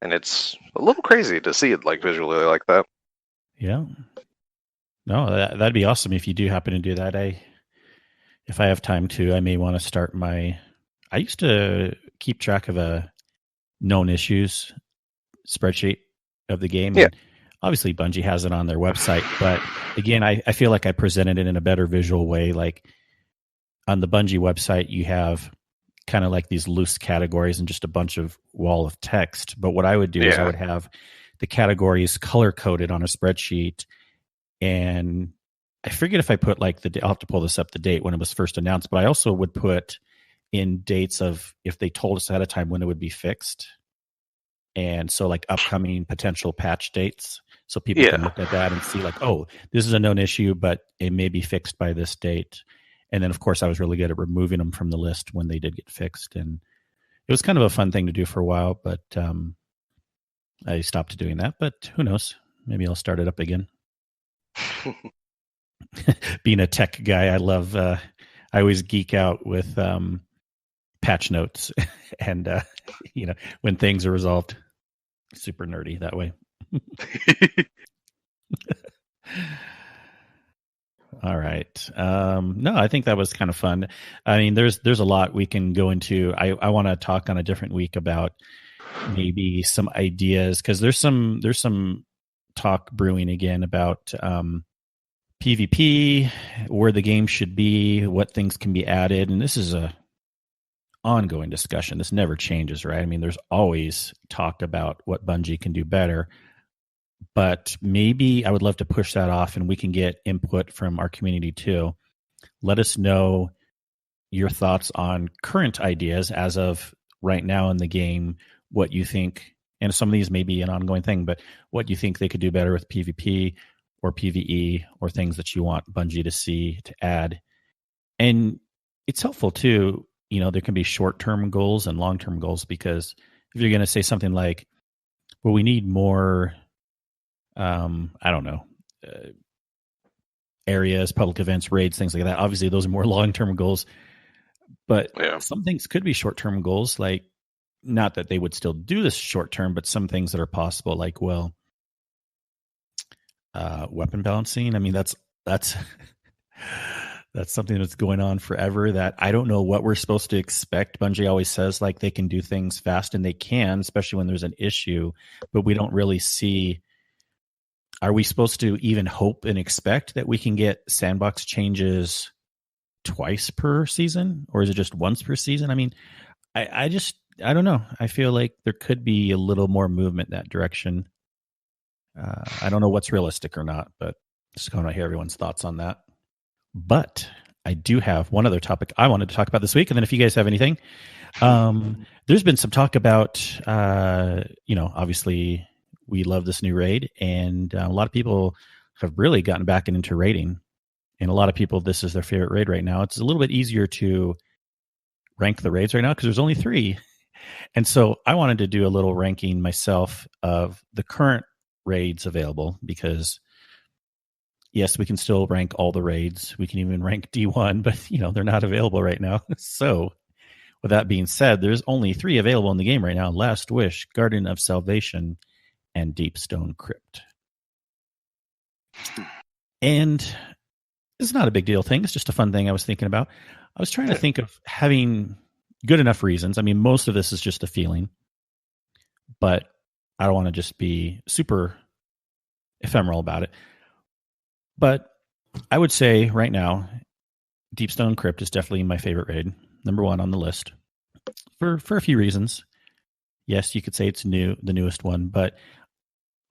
And it's a little crazy to see it like visually like that. Yeah. No, that'd be awesome if you do happen to do that. If I have time to, I may want to start I used to keep track of a known issues spreadsheet of the game. Yeah. And obviously Bungie has it on their website, but again, I feel like I presented it in a better visual way. Like on the Bungie website, you have kind of like these loose categories and just a bunch of wall of text. But what I would do is I would have the categories color coded on a spreadsheet. And I forget if I put like I'll have to pull this up, the date when it was first announced, but I also would put in dates of if they told us ahead of time when it would be fixed. And so like upcoming potential patch dates. So people can look at that and see like, oh, this is a known issue, but it may be fixed by this date. And then of course I was really good at removing them from the list when they did get fixed. And it was kind of a fun thing to do for a while, but I stopped doing that, but who knows? Maybe I'll start it up again. Being a tech guy, I love, I always geek out with patch notes and, you know, when things are resolved. Super nerdy that way. All right. No, I think that was kind of fun. I mean, there's a lot we can go into. I want to talk on a different week about maybe some ideas because there's some talk brewing again about PvP, where the game should be, what things can be added, and this is a ongoing discussion. This never changes, right? I mean, there's always talk about what Bungie can do better, but maybe I would love to push that off and we can get input from our community too. Let us know your thoughts on current ideas as of right now in the game, what you think, and some of these may be an ongoing thing, but what you think they could do better with PvP or PvE or things that you want Bungie to see to add. And it's helpful too, there can be short-term goals and long-term goals, because if you're going to say something like, well, we need more, I don't know, areas, public events, raids, things like that. Obviously, those are more long-term goals. But some things could be short-term goals, like not that they would still do this short-term, but some things that are possible, like, well, weapon balancing. I mean, that's that's something that's going on forever that I don't know what we're supposed to expect. Bungie always says like they can do things fast, and they can, especially when there's an issue, but we don't really see. Are we supposed to even hope and expect that we can get sandbox changes twice per season, or is it just once per season? I mean, I don't know. I feel like there could be a little more movement in that direction. I don't know what's realistic or not, but just going to hear everyone's thoughts on that. But I do have one other topic I wanted to talk about this week, and then if you guys have anything, there's been some talk about, obviously we love this new raid, and a lot of people have really gotten back into raiding. And a lot of people, this is their favorite raid right now. It's a little bit easier to rank the raids right now because there's only 3. And so I wanted to do a little ranking myself of the current raids available, because yes, we can still rank all the raids. We can even rank D1, but they're not available right now. So with that being said, there's only 3 available in the game right now: Last Wish, Garden of Salvation, and Deepstone Crypt. And it's not a big deal thing. It's just a fun thing I was thinking about. I was trying to think of having good enough reasons. I mean, most of this is just a feeling, but I don't want to just be super ephemeral about it. But I would say right now, Deepstone Crypt is definitely my favorite raid, number 1 on the list, for a few reasons. Yes, you could say it's the newest one, but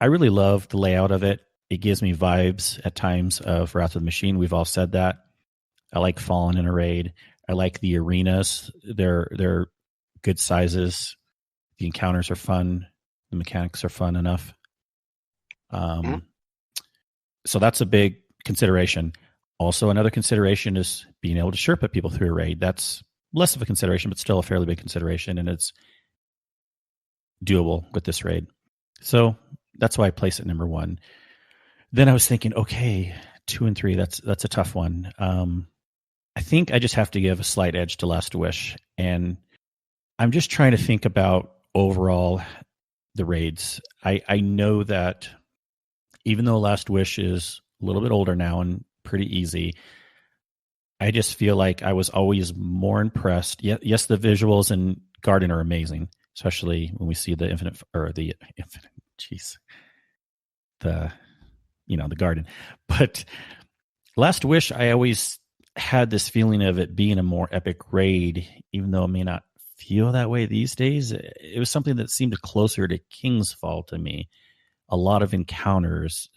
I really love the layout of it. It gives me vibes at times of Wrath of the Machine. We've all said that. I like Fallen in a raid. I like the arenas. They're good sizes. The encounters are fun. The mechanics are fun enough. So that's a big consideration. Also, another consideration is being able to Sherpa people through a raid. That's less of a consideration, but still a fairly big consideration, and it's doable with this raid. So that's why I place it number 1. Then I was thinking, okay, 2 and 3, that's a tough one. I think I just have to give a slight edge to Last Wish, and I'm just trying to think about overall the raids. I know that even though Last Wish is a little bit older now and pretty easy, I just feel like I was always more impressed. Yes, the visuals in Garden are amazing, especially when we see the the Garden. But Last Wish, I always had this feeling of it being a more epic raid, even though it may not feel that way these days. It was something that seemed closer to King's Fall to me. A lot of encounters,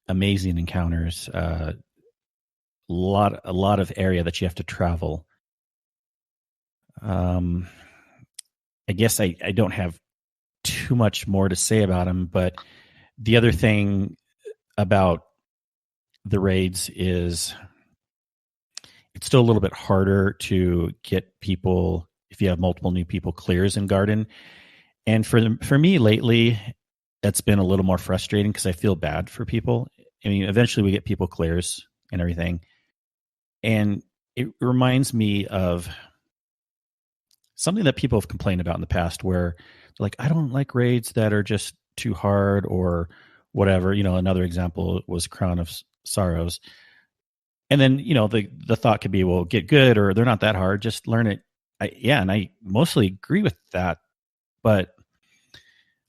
amazing encounters, a lot of area that you have to travel. I guess I don't have too much more to say about him, but the other thing about the raids is it's still a little bit harder to get people, if you have multiple new people, clears in Garden. And for me lately, that's been a little more frustrating because I feel bad for people. I mean, eventually we get people clears and everything. And it reminds me of something that people have complained about in the past, where they're like, I don't like raids that are just too hard or whatever. Another example was Crown of Sorrows. And then, the thought could be, well, get good, or they're not that hard, just learn it. And I mostly agree with that, but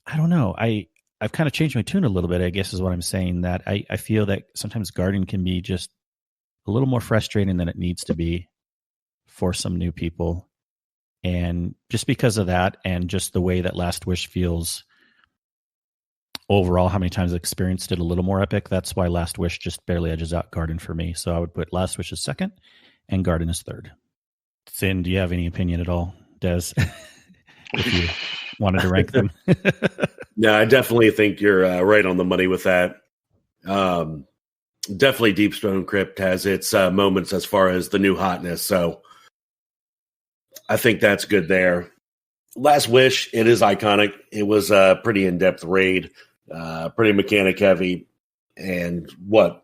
I don't know. I've kind of changed my tune a little bit, I guess is what I'm saying, that I feel that sometimes Garden can be just a little more frustrating than it needs to be for some new people. And just because of that, and just the way that Last Wish feels overall, how many times I've experienced it a little more epic, that's why Last Wish just barely edges out Garden for me. So I would put Last Wish as second and Garden as third. Sin, do you have any opinion at all, Des? If you wanted to rank them. No, I definitely think you're right on the money with that. Definitely Deep Stone Crypt has its moments as far as the new hotness. So I think that's good there. Last Wish, it is iconic. It was a pretty in-depth raid, pretty mechanic heavy, and one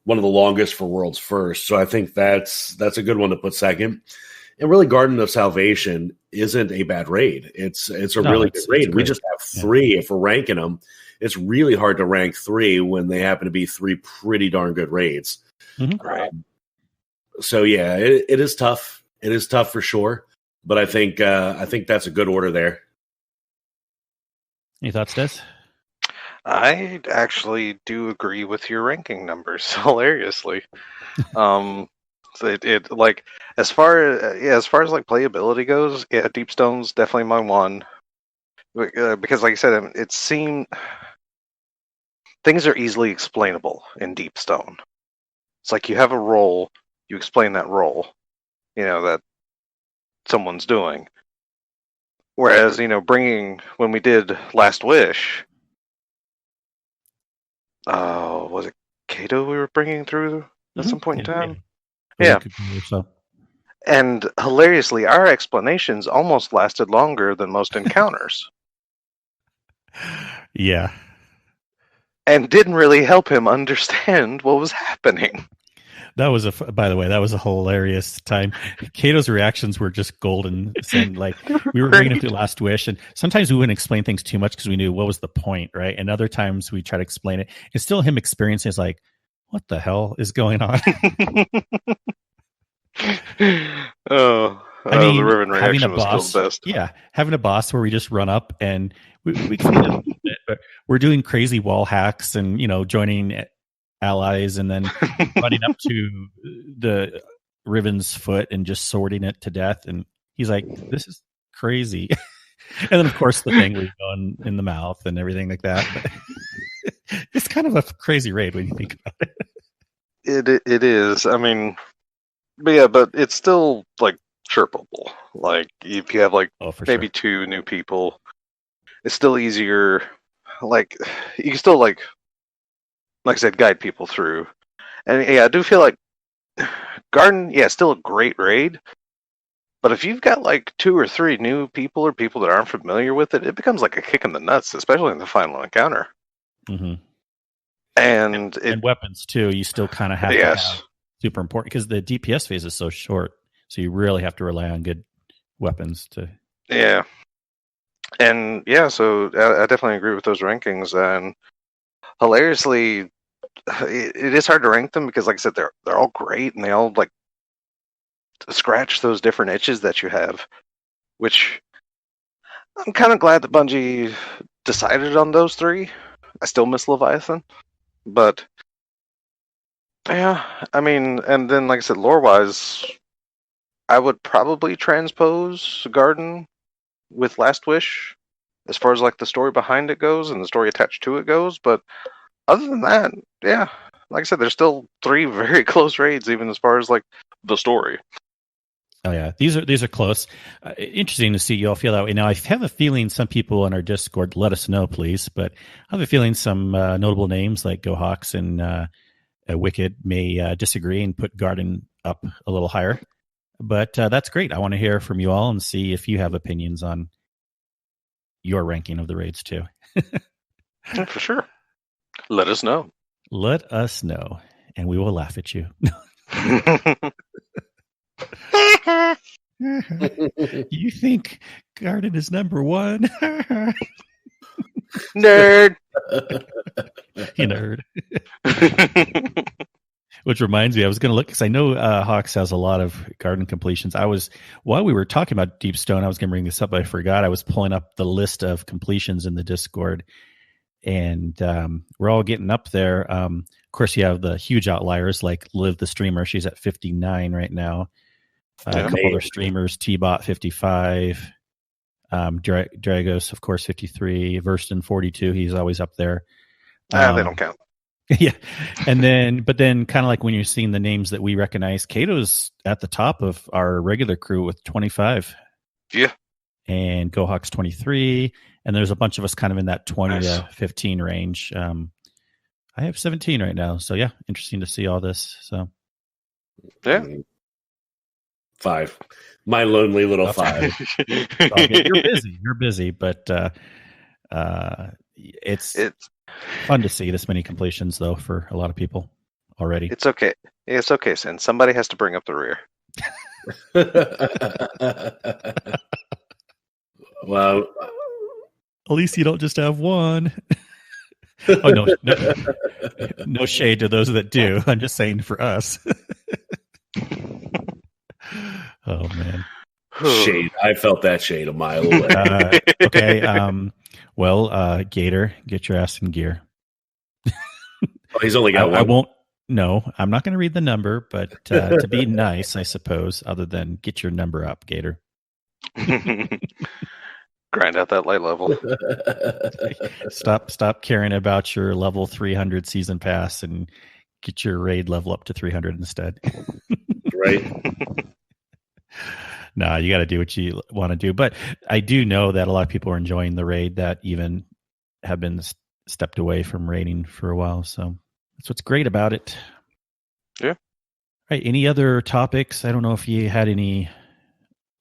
of the longest for World's First. So I think that's a good one to put second. And really, Garden of Salvation isn't a bad raid. It's a really good raid. We just have three if we're ranking them. It's really hard to rank three when they happen to be three pretty darn good raids. Mm-hmm. Right. So yeah, it is tough. It is tough for sure. But I think that's a good order there. Any thoughts, Des? I actually do agree with your ranking numbers hilariously. It like as far as like playability goes, yeah, Deep Stone's definitely my one. Because like I said, it seemed things are easily explainable in Deep Stone. It's like you have a role, you explain that role, that someone's doing. Whereas, when we did Last Wish, was it Kato we were bringing through at some point in time? Yeah. And hilariously, our explanations almost lasted longer than most encounters. Yeah. And didn't really help him understand what was happening. That was by the way, that was a hilarious time. Kato's reactions were just golden. Saying like we were bringing him through Last Wish, and sometimes we wouldn't explain things too much because we knew what was the point, right? And other times we try to explain it, and still him experiencing is like, what the hell is going on? I mean, the Riven reaction was boss, still the best. Yeah, having a boss where we just run up and we clean it a little bit, but we're doing crazy wall hacks and joining allies and then running up to the Riven's foot and just sorting it to death. And he's like, "This is crazy." And then, of course, the thing we go in the mouth and everything like that. But it's kind of a crazy raid when you think about it. It is. I mean, but it's still like chirpable. Like if you have maybe two new people, it's still easier. Like you can still like I said, guide people through. And yeah, I do feel like Garden, still a great raid. But if you've got like two or three new people or people that aren't familiar with it, it becomes like a kick in the nuts, especially in the final encounter. Mm-hmm. And weapons too. You still kind of have to have super important because the DPS phase is so short, so you really have to rely on good weapons to. Yeah, and so I definitely agree with those rankings. And hilariously, it is hard to rank them because, like I said, they're all great and they all like scratch those different itches that you have. Which I'm kind of glad that Bungie decided on those three. I still miss Leviathan. But, yeah, I mean, and then, like I said, lore-wise, I would probably transpose Garden with Last Wish as far as, like, the story behind it goes and the story attached to it goes. But other than that, yeah, like I said, there's still three very close raids, even as far as, like, the story. Oh, yeah. These are close. Interesting to see you all feel that way. Now, I have a feeling some people on our Discord, let us know, please, but I have a feeling some notable names like GoHawks and Wicked may disagree and put Garden up a little higher. But that's great. I want to hear from you all and see if you have opinions on your ranking of the raids, too. Yeah, for sure. Let us know. Let us know, and we will laugh at you. You think Garden is number one? Nerd. You nerd. Which reminds me, I was going to look because I know Hawks has a lot of Garden completions. While we were talking about Deep Stone, I was going to bring this up, but I forgot. I was pulling up the list of completions in the Discord, and we're all getting up there. Of course, you have the huge outliers like Liv the streamer. She's at 59 right now. A couple other streamers, T-Bot 55, Dragos, of course, 53, Verston 42. He's always up there. They don't count. Yeah. And then, but then kind of like when you're seeing the names that we recognize, Kato's at the top of our regular crew with 25. Yeah. And GoHawk's 23. And there's a bunch of us kind of in that 20 to 15 range. I have 17 right now. So yeah, interesting to see all this. So yeah. 5. My lonely little 5. You're busy, but it's fun to see this many completions though for a lot of people already. It's okay. It's okay, Sin. Somebody has to bring up the rear. Well, at least you don't just have one. Oh no shade to those that do. I'm just saying for us. Oh man, shade. I felt that shade a mile away. Okay. Well, Gator, get your ass in gear. Oh, he's only got one. I won't. No, I'm not going to read the number, but to be nice, I suppose. Other than get your number up, Gator. Grind out that light level. Stop caring about your level 300 season pass and get your raid level up to 300 instead. Right. No, you got to do what you want to do. But I do know that a lot of people are enjoying the raid that even have been stepped away from raiding for a while. So that's what's great about it. Yeah. All right. Any other topics? I don't know if you had any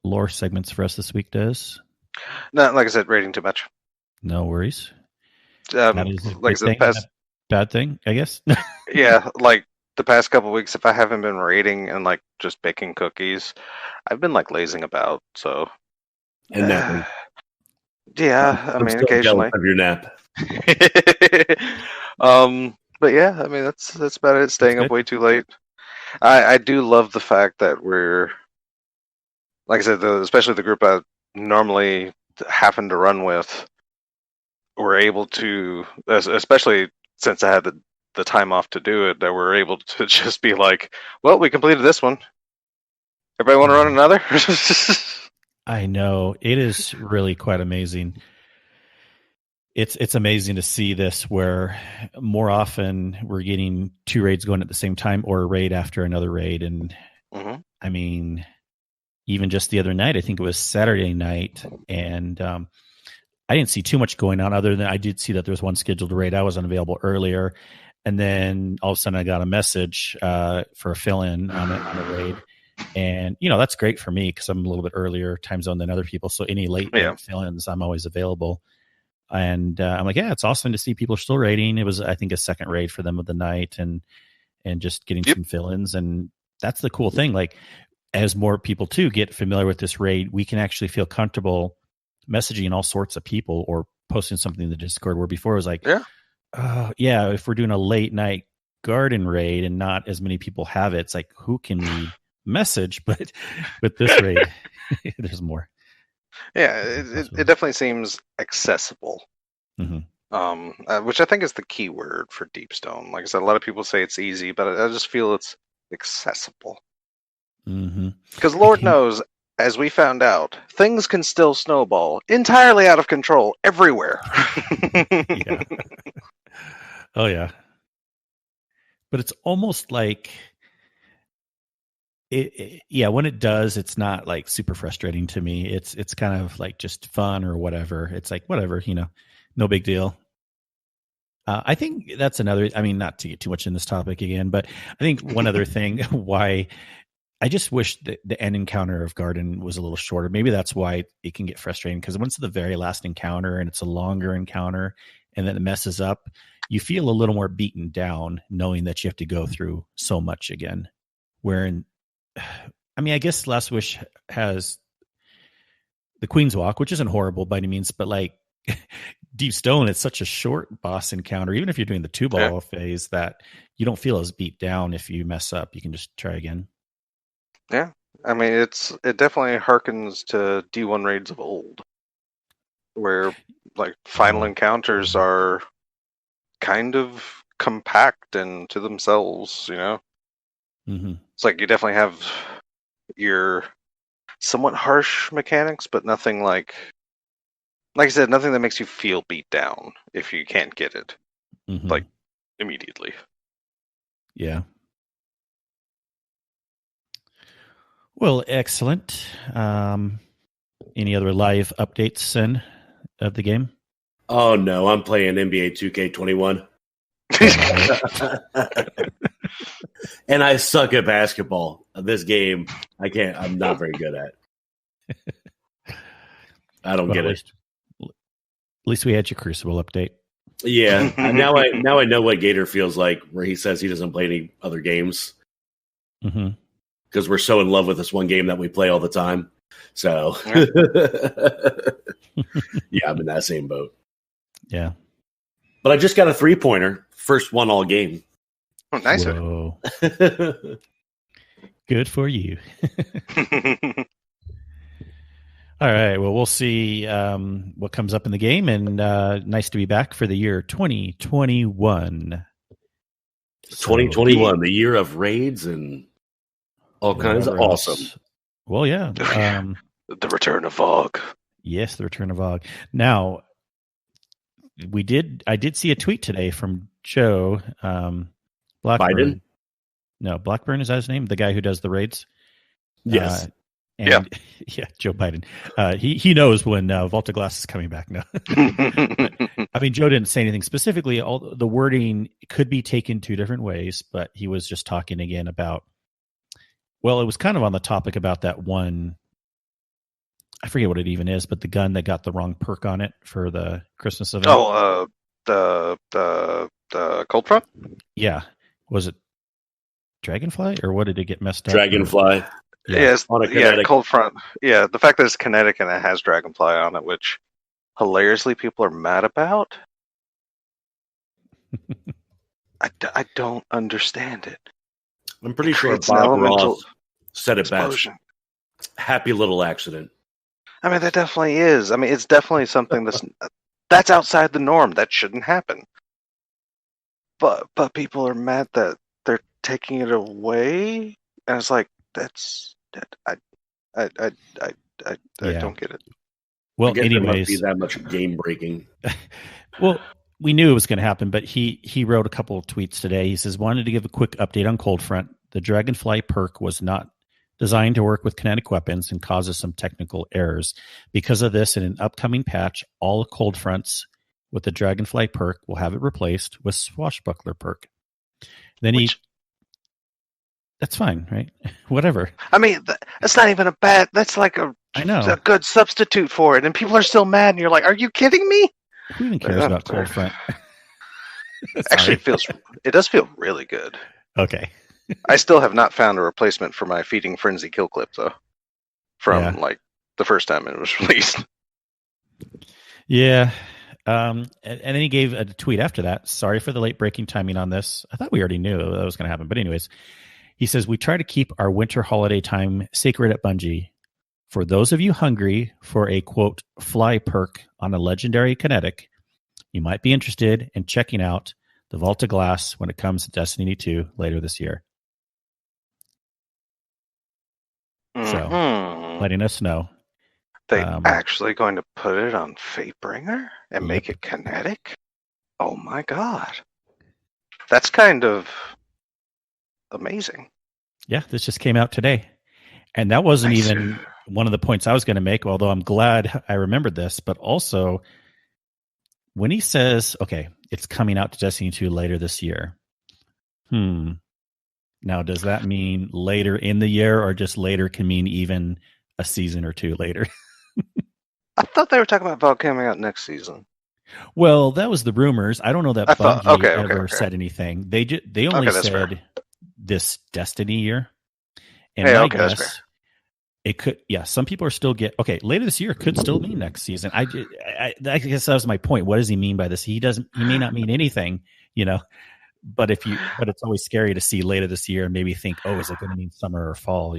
lore segments for us this week, Des. No, like I said, raiding too much. No worries. Like I said, bad thing, I guess. Yeah, like the past couple of weeks, if I haven't been raiding and like just baking cookies, I've been like lazing about. So, and napping. Yeah, I mean, occasionally. Of your nap. But yeah, I mean that's about it. Staying up way too late. I do love the fact that we're, like I said, especially the group I normally happen to run with, we're able to, especially since I had the time off to do it, that we're able to just be like, well, we completed this one. Everybody want to run another? I know. It is really quite amazing. It's amazing to see this where more often we're getting 2 raids going at the same time or a raid after another raid. And I mean, even just the other night, I think it was Saturday night, and I didn't see too much going on other than I did see that there was one scheduled raid. I was unavailable earlier. And then all of a sudden I got a message for a fill-in on a raid. And, that's great for me because I'm a little bit earlier time zone than other people. So any late night fill-ins, I'm always available. And I'm like, yeah, it's awesome to see people are still raiding. It was, I think, a second raid for them of the night and just getting some fill-ins. And that's the cool thing. Like, as more people too get familiar with this raid, we can actually feel comfortable messaging all sorts of people or posting something in the Discord, where before it was like, if we're doing a late night garden raid and not as many people have it, it's like, who can we message? But with this raid, there's more. Yeah, it definitely seems accessible. Which I think is the key word for Deepstone. Like I said, a lot of people say it's easy, but I just feel it's accessible. Because Lord knows, as we found out, things can still snowball entirely out of control everywhere. Yeah. Oh, yeah. But it's almost like, when it does, it's not like super frustrating to me. It's kind of like just fun or whatever. It's like, whatever, no big deal. I think that's another, I mean, not to get too much in this topic again, but I think one other thing why I just wish that the end encounter of Garden was a little shorter. Maybe that's why it can get frustrating, because once the very last encounter and it's a longer encounter and then it messes up, you feel a little more beaten down knowing that you have to go through so much again. I guess Last Wish has the Queen's Walk, which isn't horrible by any means, but like Deep Stone, it's such a short boss encounter. Even if you're doing the 2-ball phase, that you don't feel as beat down if you mess up. You can just try again. Yeah, I mean, it definitely harkens to D1 raids of old, where like final encounters are kind of compact and to themselves. It's like you definitely have your somewhat harsh mechanics, but nothing like I said, nothing that makes you feel beat down if you can't get it like immediately. Yeah. Well, excellent. Any other live updates then of the game? Oh no, I'm playing NBA 2K21. And I suck at basketball. This game, I'm not very good at. I don't get it. At least we had your Crucible update. Yeah. Now I know what Gator feels like, where he says he doesn't play any other games. Because we're so in love with this one game that we play all the time. So, yeah, I'm in that same boat. Yeah. But I just got a 3-pointer. First one all game. Oh, nice. Whoa. Good for you. All right. Well, we'll see what comes up in the game. And nice to be back for the year 2021. 2021, the year of raids and all kinds of awesome. Well, yeah. The return of Vogue. Yes, the return of Vogue. Now, I did see a tweet today from Joe Blackburn. Biden? No, Blackburn, is that his name? The guy who does the raids? Yes. Yeah, Joe Biden. He knows when Volta Glass is coming back now. I mean, Joe didn't say anything specifically. All the wording could be taken two different ways, but he was just talking again about, well, it was kind of on the topic about that one, I forget what it even is, but the gun that got the wrong perk on it for the Christmas event. Oh, the Cold Front? Yeah. Was it Dragonfly, or what did it get messed up? Dragonfly. Yeah, Cold Front. Yeah, the fact that it's kinetic and it has Dragonfly on it, which hilariously people are mad about. I don't understand it. I'm pretty sure Bob Ross said it best. Happy little accident. I mean, that definitely is. I mean, it's definitely something that's outside the norm. That shouldn't happen. But people are mad that they're taking it away, and it's like I don't get it. Well, I guess anyways, there must be that much game breaking. Well, we knew it was going to happen, but he wrote a couple of tweets today. He says, wanted to give a quick update on Cold Front. The Dragonfly perk was not designed to work with kinetic weapons and causes some technical errors. Because of this, in an upcoming patch, all Cold Fronts with the Dragonfly perk will have it replaced with Swashbuckler perk. Then that's fine, right? Whatever. I mean, that's not even that's like a good substitute for it, and people are still mad, and you're like, are you kidding me? Who even cares about Cold Front? Actually, it does feel really good. Okay. I still have not found a replacement for my Feeding Frenzy kill clip, though, from like the first time it was released. Yeah. And then he gave a tweet after that. Sorry for the late breaking timing on this. I thought we already knew that was going to happen. But anyways, he says, we try to keep our winter holiday time sacred at Bungie. For those of you hungry for a, quote, fly perk on a legendary kinetic, you might be interested in checking out the Volta Glass when it comes to Destiny 2 later this year. So, letting us know. They actually going to put it on Fatebringer and make it kinetic? Oh my god. That's kind of amazing. Yeah, this just came out today. And that wasn't even one of the points I was going to make, although I'm glad I remembered this. But also, when he says, okay, it's coming out to Destiny 2 later this year. Now, does that mean later in the year, or just later can mean even a season or two later? I thought they were talking about Valve coming out next season. Well, that was the rumors. I don't know that Bungie ever said anything. They only said this Destiny year. And I guess it could, some people are still later this year could still mean next season. I guess that was my point. What does he mean by this? He may not mean anything, but it's always scary to see later this year and maybe think, oh, is it going to mean summer or fall,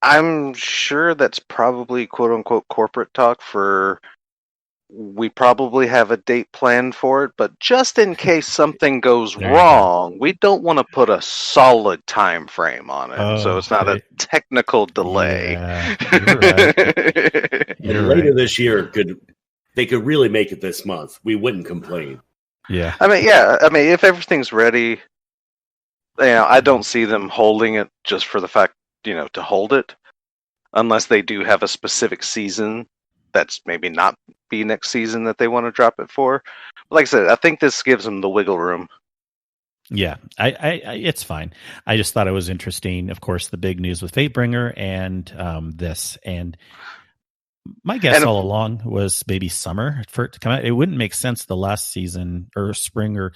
I'm sure that's probably quote unquote corporate talk for we probably have a date planned for it, but just in case something goes There you go. wrong, we don't want to put a solid time frame on it, so Oh, it's not a technical delay. Yeah, you're right. And You're later right. this year, they could really make it this month. We wouldn't complain. Yeah. I mean, if everything's ready, I don't see them holding it just for the fact, to hold it, unless they do have a specific season that's maybe not be next season that they want to drop it for. But like I said, I think this gives them the wiggle room. Yeah, I it's fine. I just thought it was interesting. Of course, the big news with Fatebringer and this, and my guess all along was maybe summer for it to come out. It wouldn't make sense the last season or spring or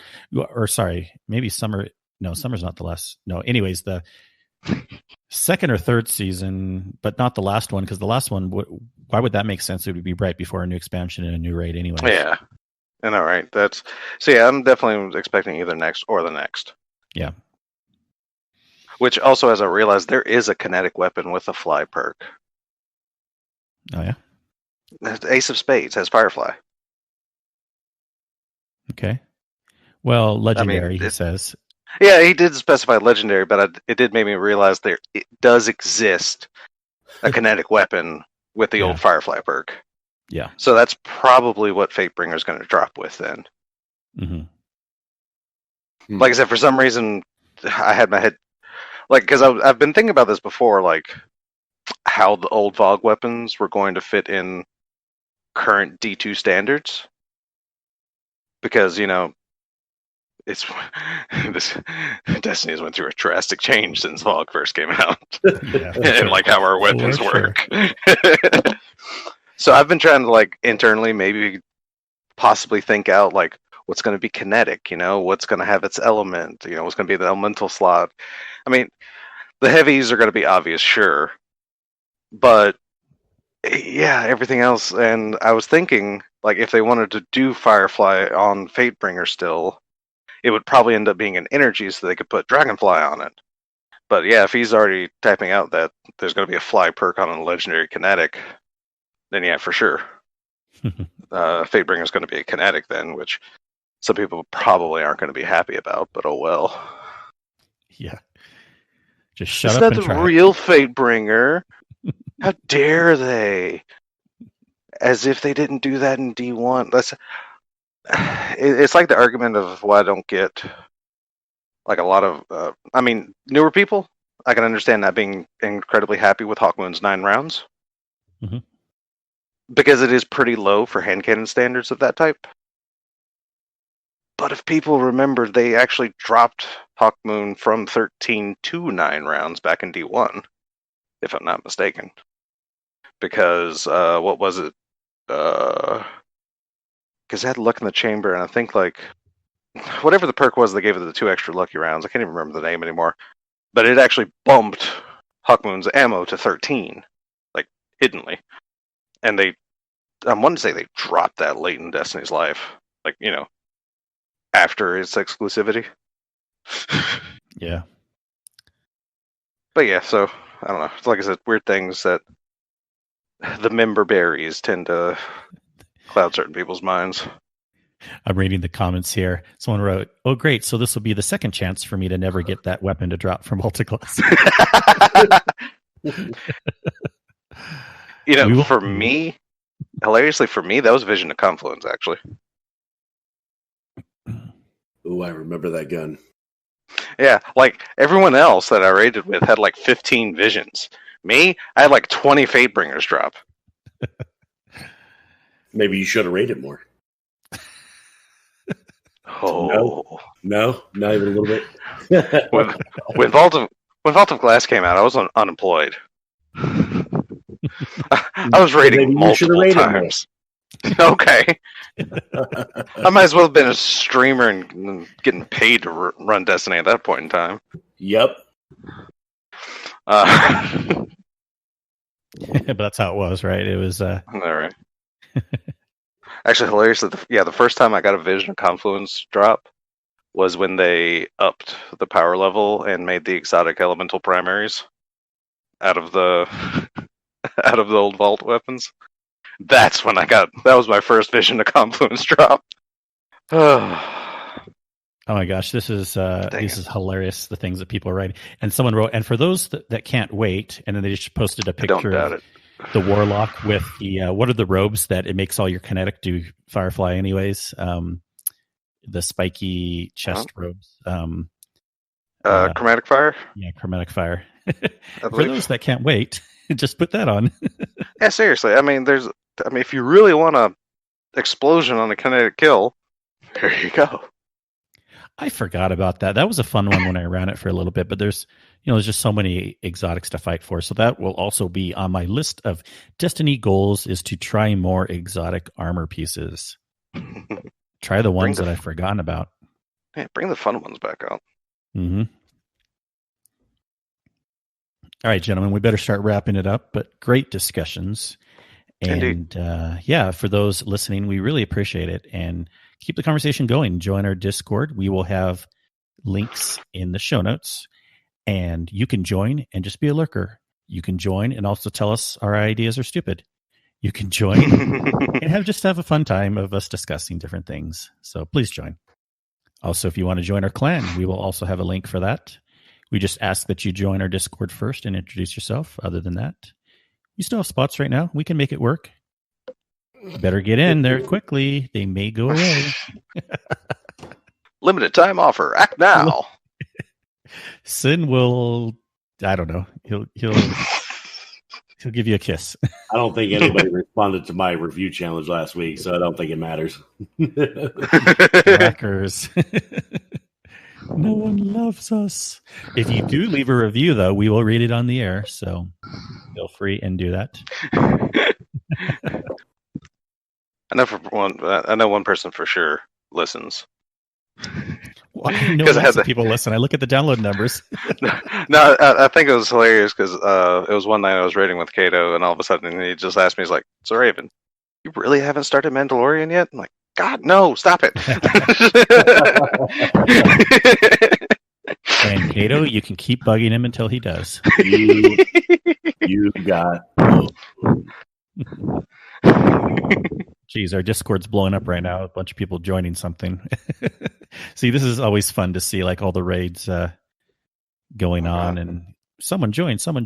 sorry, maybe summer. No, summer's not the last. No, anyways, the second or third season, but not the last one, because the last one, why would that make sense? It would be right before a new expansion and a new raid anyway. Yeah. And all right, I'm definitely expecting either next or the next. Yeah. Which also, as I realized, there is a kinetic weapon with a fly perk. Oh yeah. Ace of Spades has Firefly. Okay. Well, legendary, he says. Yeah, he did specify legendary, but it did make me realize it does exist a kinetic weapon with the old Firefly perk. Yeah. So that's probably what Fatebringer is going to drop with then. Mm-hmm. Like I said, for some reason, I had my head... because I've been thinking about this before, like how the old Vogue weapons were going to fit in current D2 standards. Because, it's this Destiny's went through a drastic change since Vogue first came out. And like how our weapons work. So I've been trying to internally maybe possibly think out what's going to be kinetic, what's going to have its element, what's going to be the elemental slot. I mean, the heavies are going to be obvious, sure. But yeah, everything else. And I was thinking, if they wanted to do Firefly on Fatebringer still, it would probably end up being an energy so they could put Dragonfly on it. But yeah, if he's already typing out that there's going to be a fly perk on a legendary kinetic, then yeah, for sure. Fatebringer is going to be a kinetic then, which some people probably aren't going to be happy about, but oh well. Yeah. Just shut up and try. It's not the real Fatebringer. How dare they? As if they didn't do that in D1. It's like the argument of why I don't get a lot of... newer people, I can understand not being incredibly happy with Hawkmoon's 9 rounds. Mm-hmm. Because it is pretty low for hand cannon standards of that type. But if people remember, they actually dropped Hawkmoon from 13 to 9 rounds back in D1, if I'm not mistaken. Because, what was it? Because it had luck in the chamber, and I think, whatever the perk was, they gave it the 2 extra lucky rounds. I can't even remember the name anymore. But it actually bumped Hawkmoon's ammo to 13, hiddenly. And I want to say they dropped that late in Destiny's life. After its exclusivity. Yeah. But yeah, so, I don't know. It's like I said, weird things that the member berries tend to cloud certain people's minds. I'm reading the comments here. Someone wrote, "Oh, great. So this will be the second chance for me to never get that weapon to drop from multiclass." For me, hilariously for me, that was Vision of Confluence, actually. Ooh, I remember that gun. Yeah, everyone else that I raided with had 15 visions. Me, I had 20 Fatebringers drop. Maybe you should have raided more. Oh. No, not even a little bit. when Vault of Glass came out, I was unemployed. I was raiding multiple times. Okay. I might as well have been a streamer and getting paid to run Destiny at that point in time. Yep. But that's how it was, right? It was... All right. Actually, hilariously, the first time I got a Vision of Confluence drop was when they upped the power level and made the exotic elemental primaries out of the old vault weapons. That's when that was my first vision of Confluence drop. Oh my gosh, this is hilarious. The things that people write, and someone wrote, and for those that can't wait, and then they just posted a picture of the warlock with the what are the robes that it makes all your kinetic do firefly anyways. The spiky chest robes. Chromatic fire. Yeah, chromatic fire. For those that can't wait, just put that on. Yeah, seriously. I mean, if you really want a explosion on a kinetic kill, there you go. I forgot about that. That was a fun one when I ran it for a little bit, but there's just so many exotics to fight for. So that will also be on my list of Destiny goals, is to try more exotic armor pieces. Try the ones that I've forgotten about. Yeah, bring the fun ones back out. Mm-hmm. All right, gentlemen, we better start wrapping it up, but great discussions. And for those listening, we really appreciate it. And keep the conversation going. Join our Discord. We will have links in the show notes. And you can join and just be a lurker. You can join and also tell us our ideas are stupid. You can join and have a fun time of us discussing different things. So please join. Also, if you want to join our clan, we will also have a link for that. We just ask that you join our Discord first and introduce yourself. Other than that, we still have spots right now. We can make it work. Better get in there quickly. They may go away. Limited time offer. Act now. Sin will, I don't know. He'll give you a kiss. I don't think anybody responded to my review challenge last week, so I don't think it matters. Crackers. No one loves us. If you do leave a review, though, we will read it on the air. So feel free and do that. I know one person for sure listens. Well, I know people listen. I look at the download numbers. No, I think it was hilarious because it was one night I was raiding with Kato, and all of a sudden he just asked me, he's like, "So Raven, you really haven't started Mandalorian yet?" I'm like, "God, no, stop it." And Kato, you can keep bugging him until he does. You got. Geez, our Discord's blowing up right now. A bunch of people joining something. See, this is always fun to see, like, all the raids going on, and someone joined, someone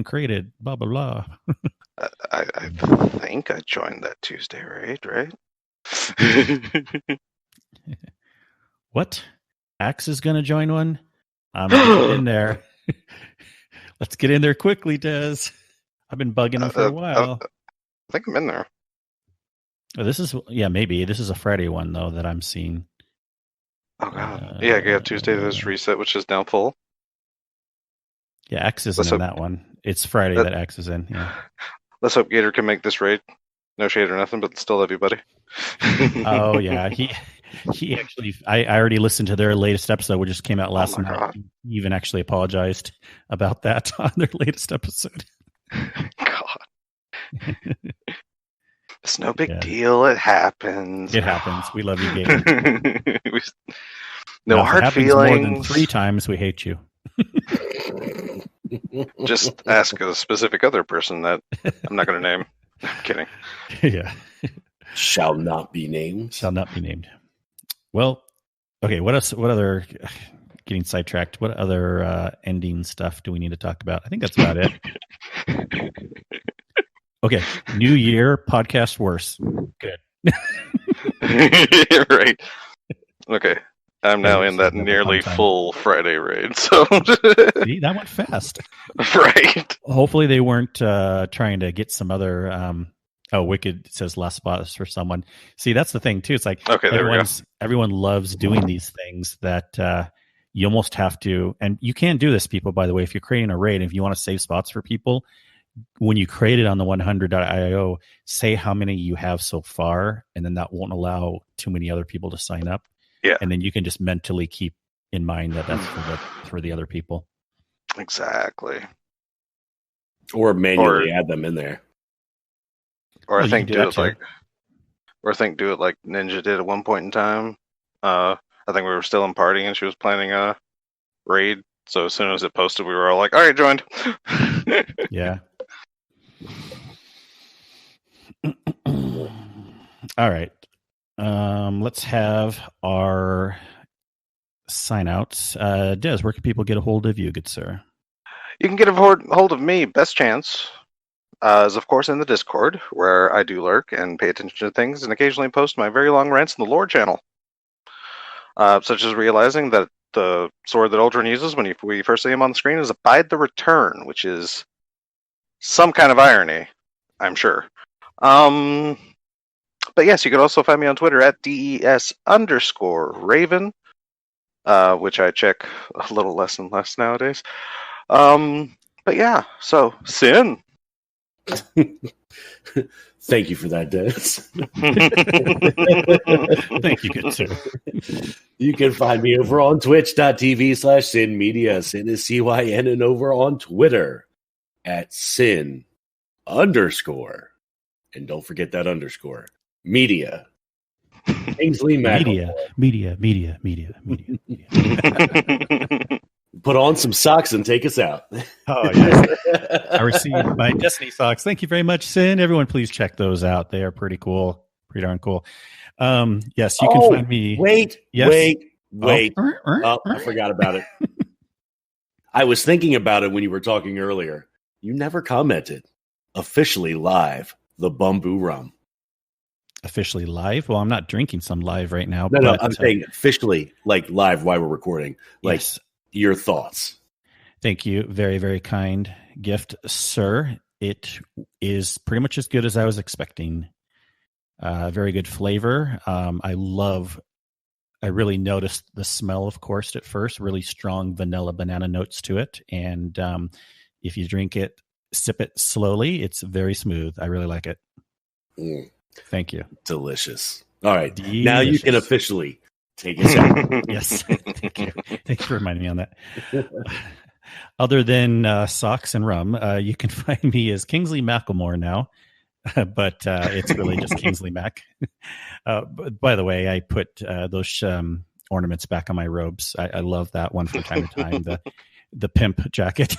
created, blah, blah, blah. I think I joined that Tuesday raid, right? What? Axe is going to join one? I'm going to get in there. Let's get in there quickly, Des. I've been bugging him for a while. I think I'm in there. Oh, maybe. This is a Friday one, though, that I'm seeing. Oh, God. Yeah, Tuesday this reset, which is now full. Yeah, Axe isn't in that one. It's Friday that Axe is in, yeah. Let's hope Gator can make this raid. No shade or nothing, but still love you, buddy. Oh, yeah. He actually, I already listened to their latest episode, which just came out last night. God. He even actually apologized about that on their latest episode. God. It's no big deal. It happens. It happens. We love you, Gator. No hard feelings. More than 3 times we hate you. Just ask a specific other person that I'm not going to name. I'm kidding. Yeah. Shall not be named. Shall not be named. Well, okay. What else? What other? Getting sidetracked. What other ending stuff do we need to talk about? I think that's about it. Okay. New year podcast worse. Good. Right. Okay. I'm now in that nearly full Friday raid. So see, that went fast. Right. Hopefully they weren't trying to get some other. Wicked says last spot is for someone. See, that's the thing too. It's like everyone loves doing these things that you almost have to, and you can do this, people, by the way, if you're creating a raid, if you want to save spots for people, when you create it on the 100.io, say how many you have so far, and then that won't allow too many other people to sign up. Yeah. And then you can just mentally keep in mind that that's for the other people. Exactly. Or manually add them in there. Or I think do it like Ninja did at one point in time. I think we were still in party and she was planning a raid. So as soon as it posted, we were all like, "All right, joined." Yeah. All right. Let's have our sign outs. Des, where can people get a hold of you, good sir? You can get a hold of me, best chance, is of course in the Discord, where I do lurk and pay attention to things and occasionally post my very long rants in the lore channel. Such as realizing that the sword that Uldren uses when we first see him on the screen is Abide the Return, which is some kind of irony, I'm sure. But yes, you can also find me on Twitter at DES_Raven, which I check a little less and less nowadays. But yeah, so Sin. Thank you for that, Des. Thank you, good sir. You can find me over on twitch.tv/SinMedia. Sin is CYN, and over on Twitter at Sin_. And don't forget that underscore. Media. Kingsley McElroy. Media. Put on some socks and take us out. Oh, yes. I received my Destiny socks. Thank you very much, Sin. Everyone, please check those out. They are pretty cool. Pretty darn cool. Yes, you can find me. Wait. Yes? Oh, I forgot about it. I was thinking about it when you were talking earlier. You never commented. Officially live, the Bamboo Rum. Officially live? Well, I'm not drinking some live right now. No, I'm saying officially, like live while we're recording. Like, yes. Your thoughts. Thank you. Very, very kind gift, sir. It is pretty much as good as I was expecting. Very good flavor. I really noticed the smell, of course, at first. Really strong vanilla banana notes to it. And if you drink it, sip it slowly, it's very smooth. I really like it. Thank you. Delicious. All right. Delicious. Now you can officially take us out. Yes. Thank you. Thanks for reminding me on that. Other than socks and rum, you can find me as Kingsley Macklemore now, but it's really just Kingsley Mac. By the way, I put those ornaments back on my robes. I love that one from time to time, the pimp jacket.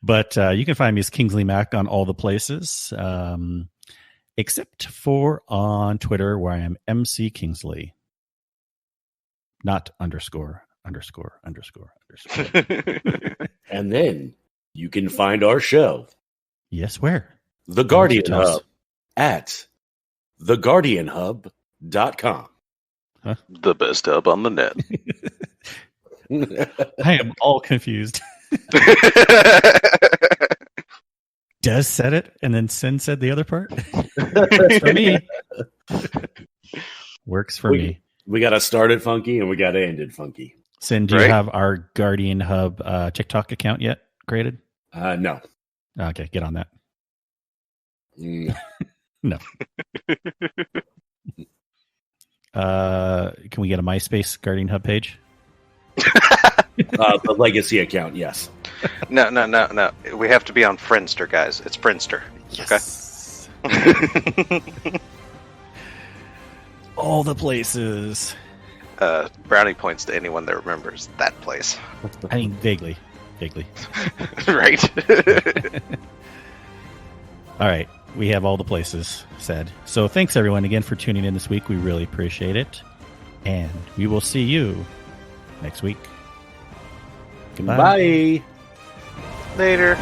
But you can find me as Kingsley Mac on all the places. Except for on Twitter, where I am MC Kingsley. Not underscore. And then you can find our show. Yes, where? The Guardian Hub at theguardianhub.com. Huh? The best hub on the net. I am all confused. Des said it, and then Sin said the other part. Works for me. Works for me. We got to start it funky, and we got to end it funky. Sin, do you have our Guardian Hub TikTok account yet created? No. Okay, get on that. No. Can we get a MySpace Guardian Hub page? The legacy account, yes. No. We have to be on Friendster, guys. It's Friendster. Yes. Okay. All the places. Brownie points to anyone that remembers that place. I mean, vaguely. Right. All right. We have all the places said. So thanks, everyone, again for tuning in this week. We really appreciate it. And we will see you next week. Goodbye. Later.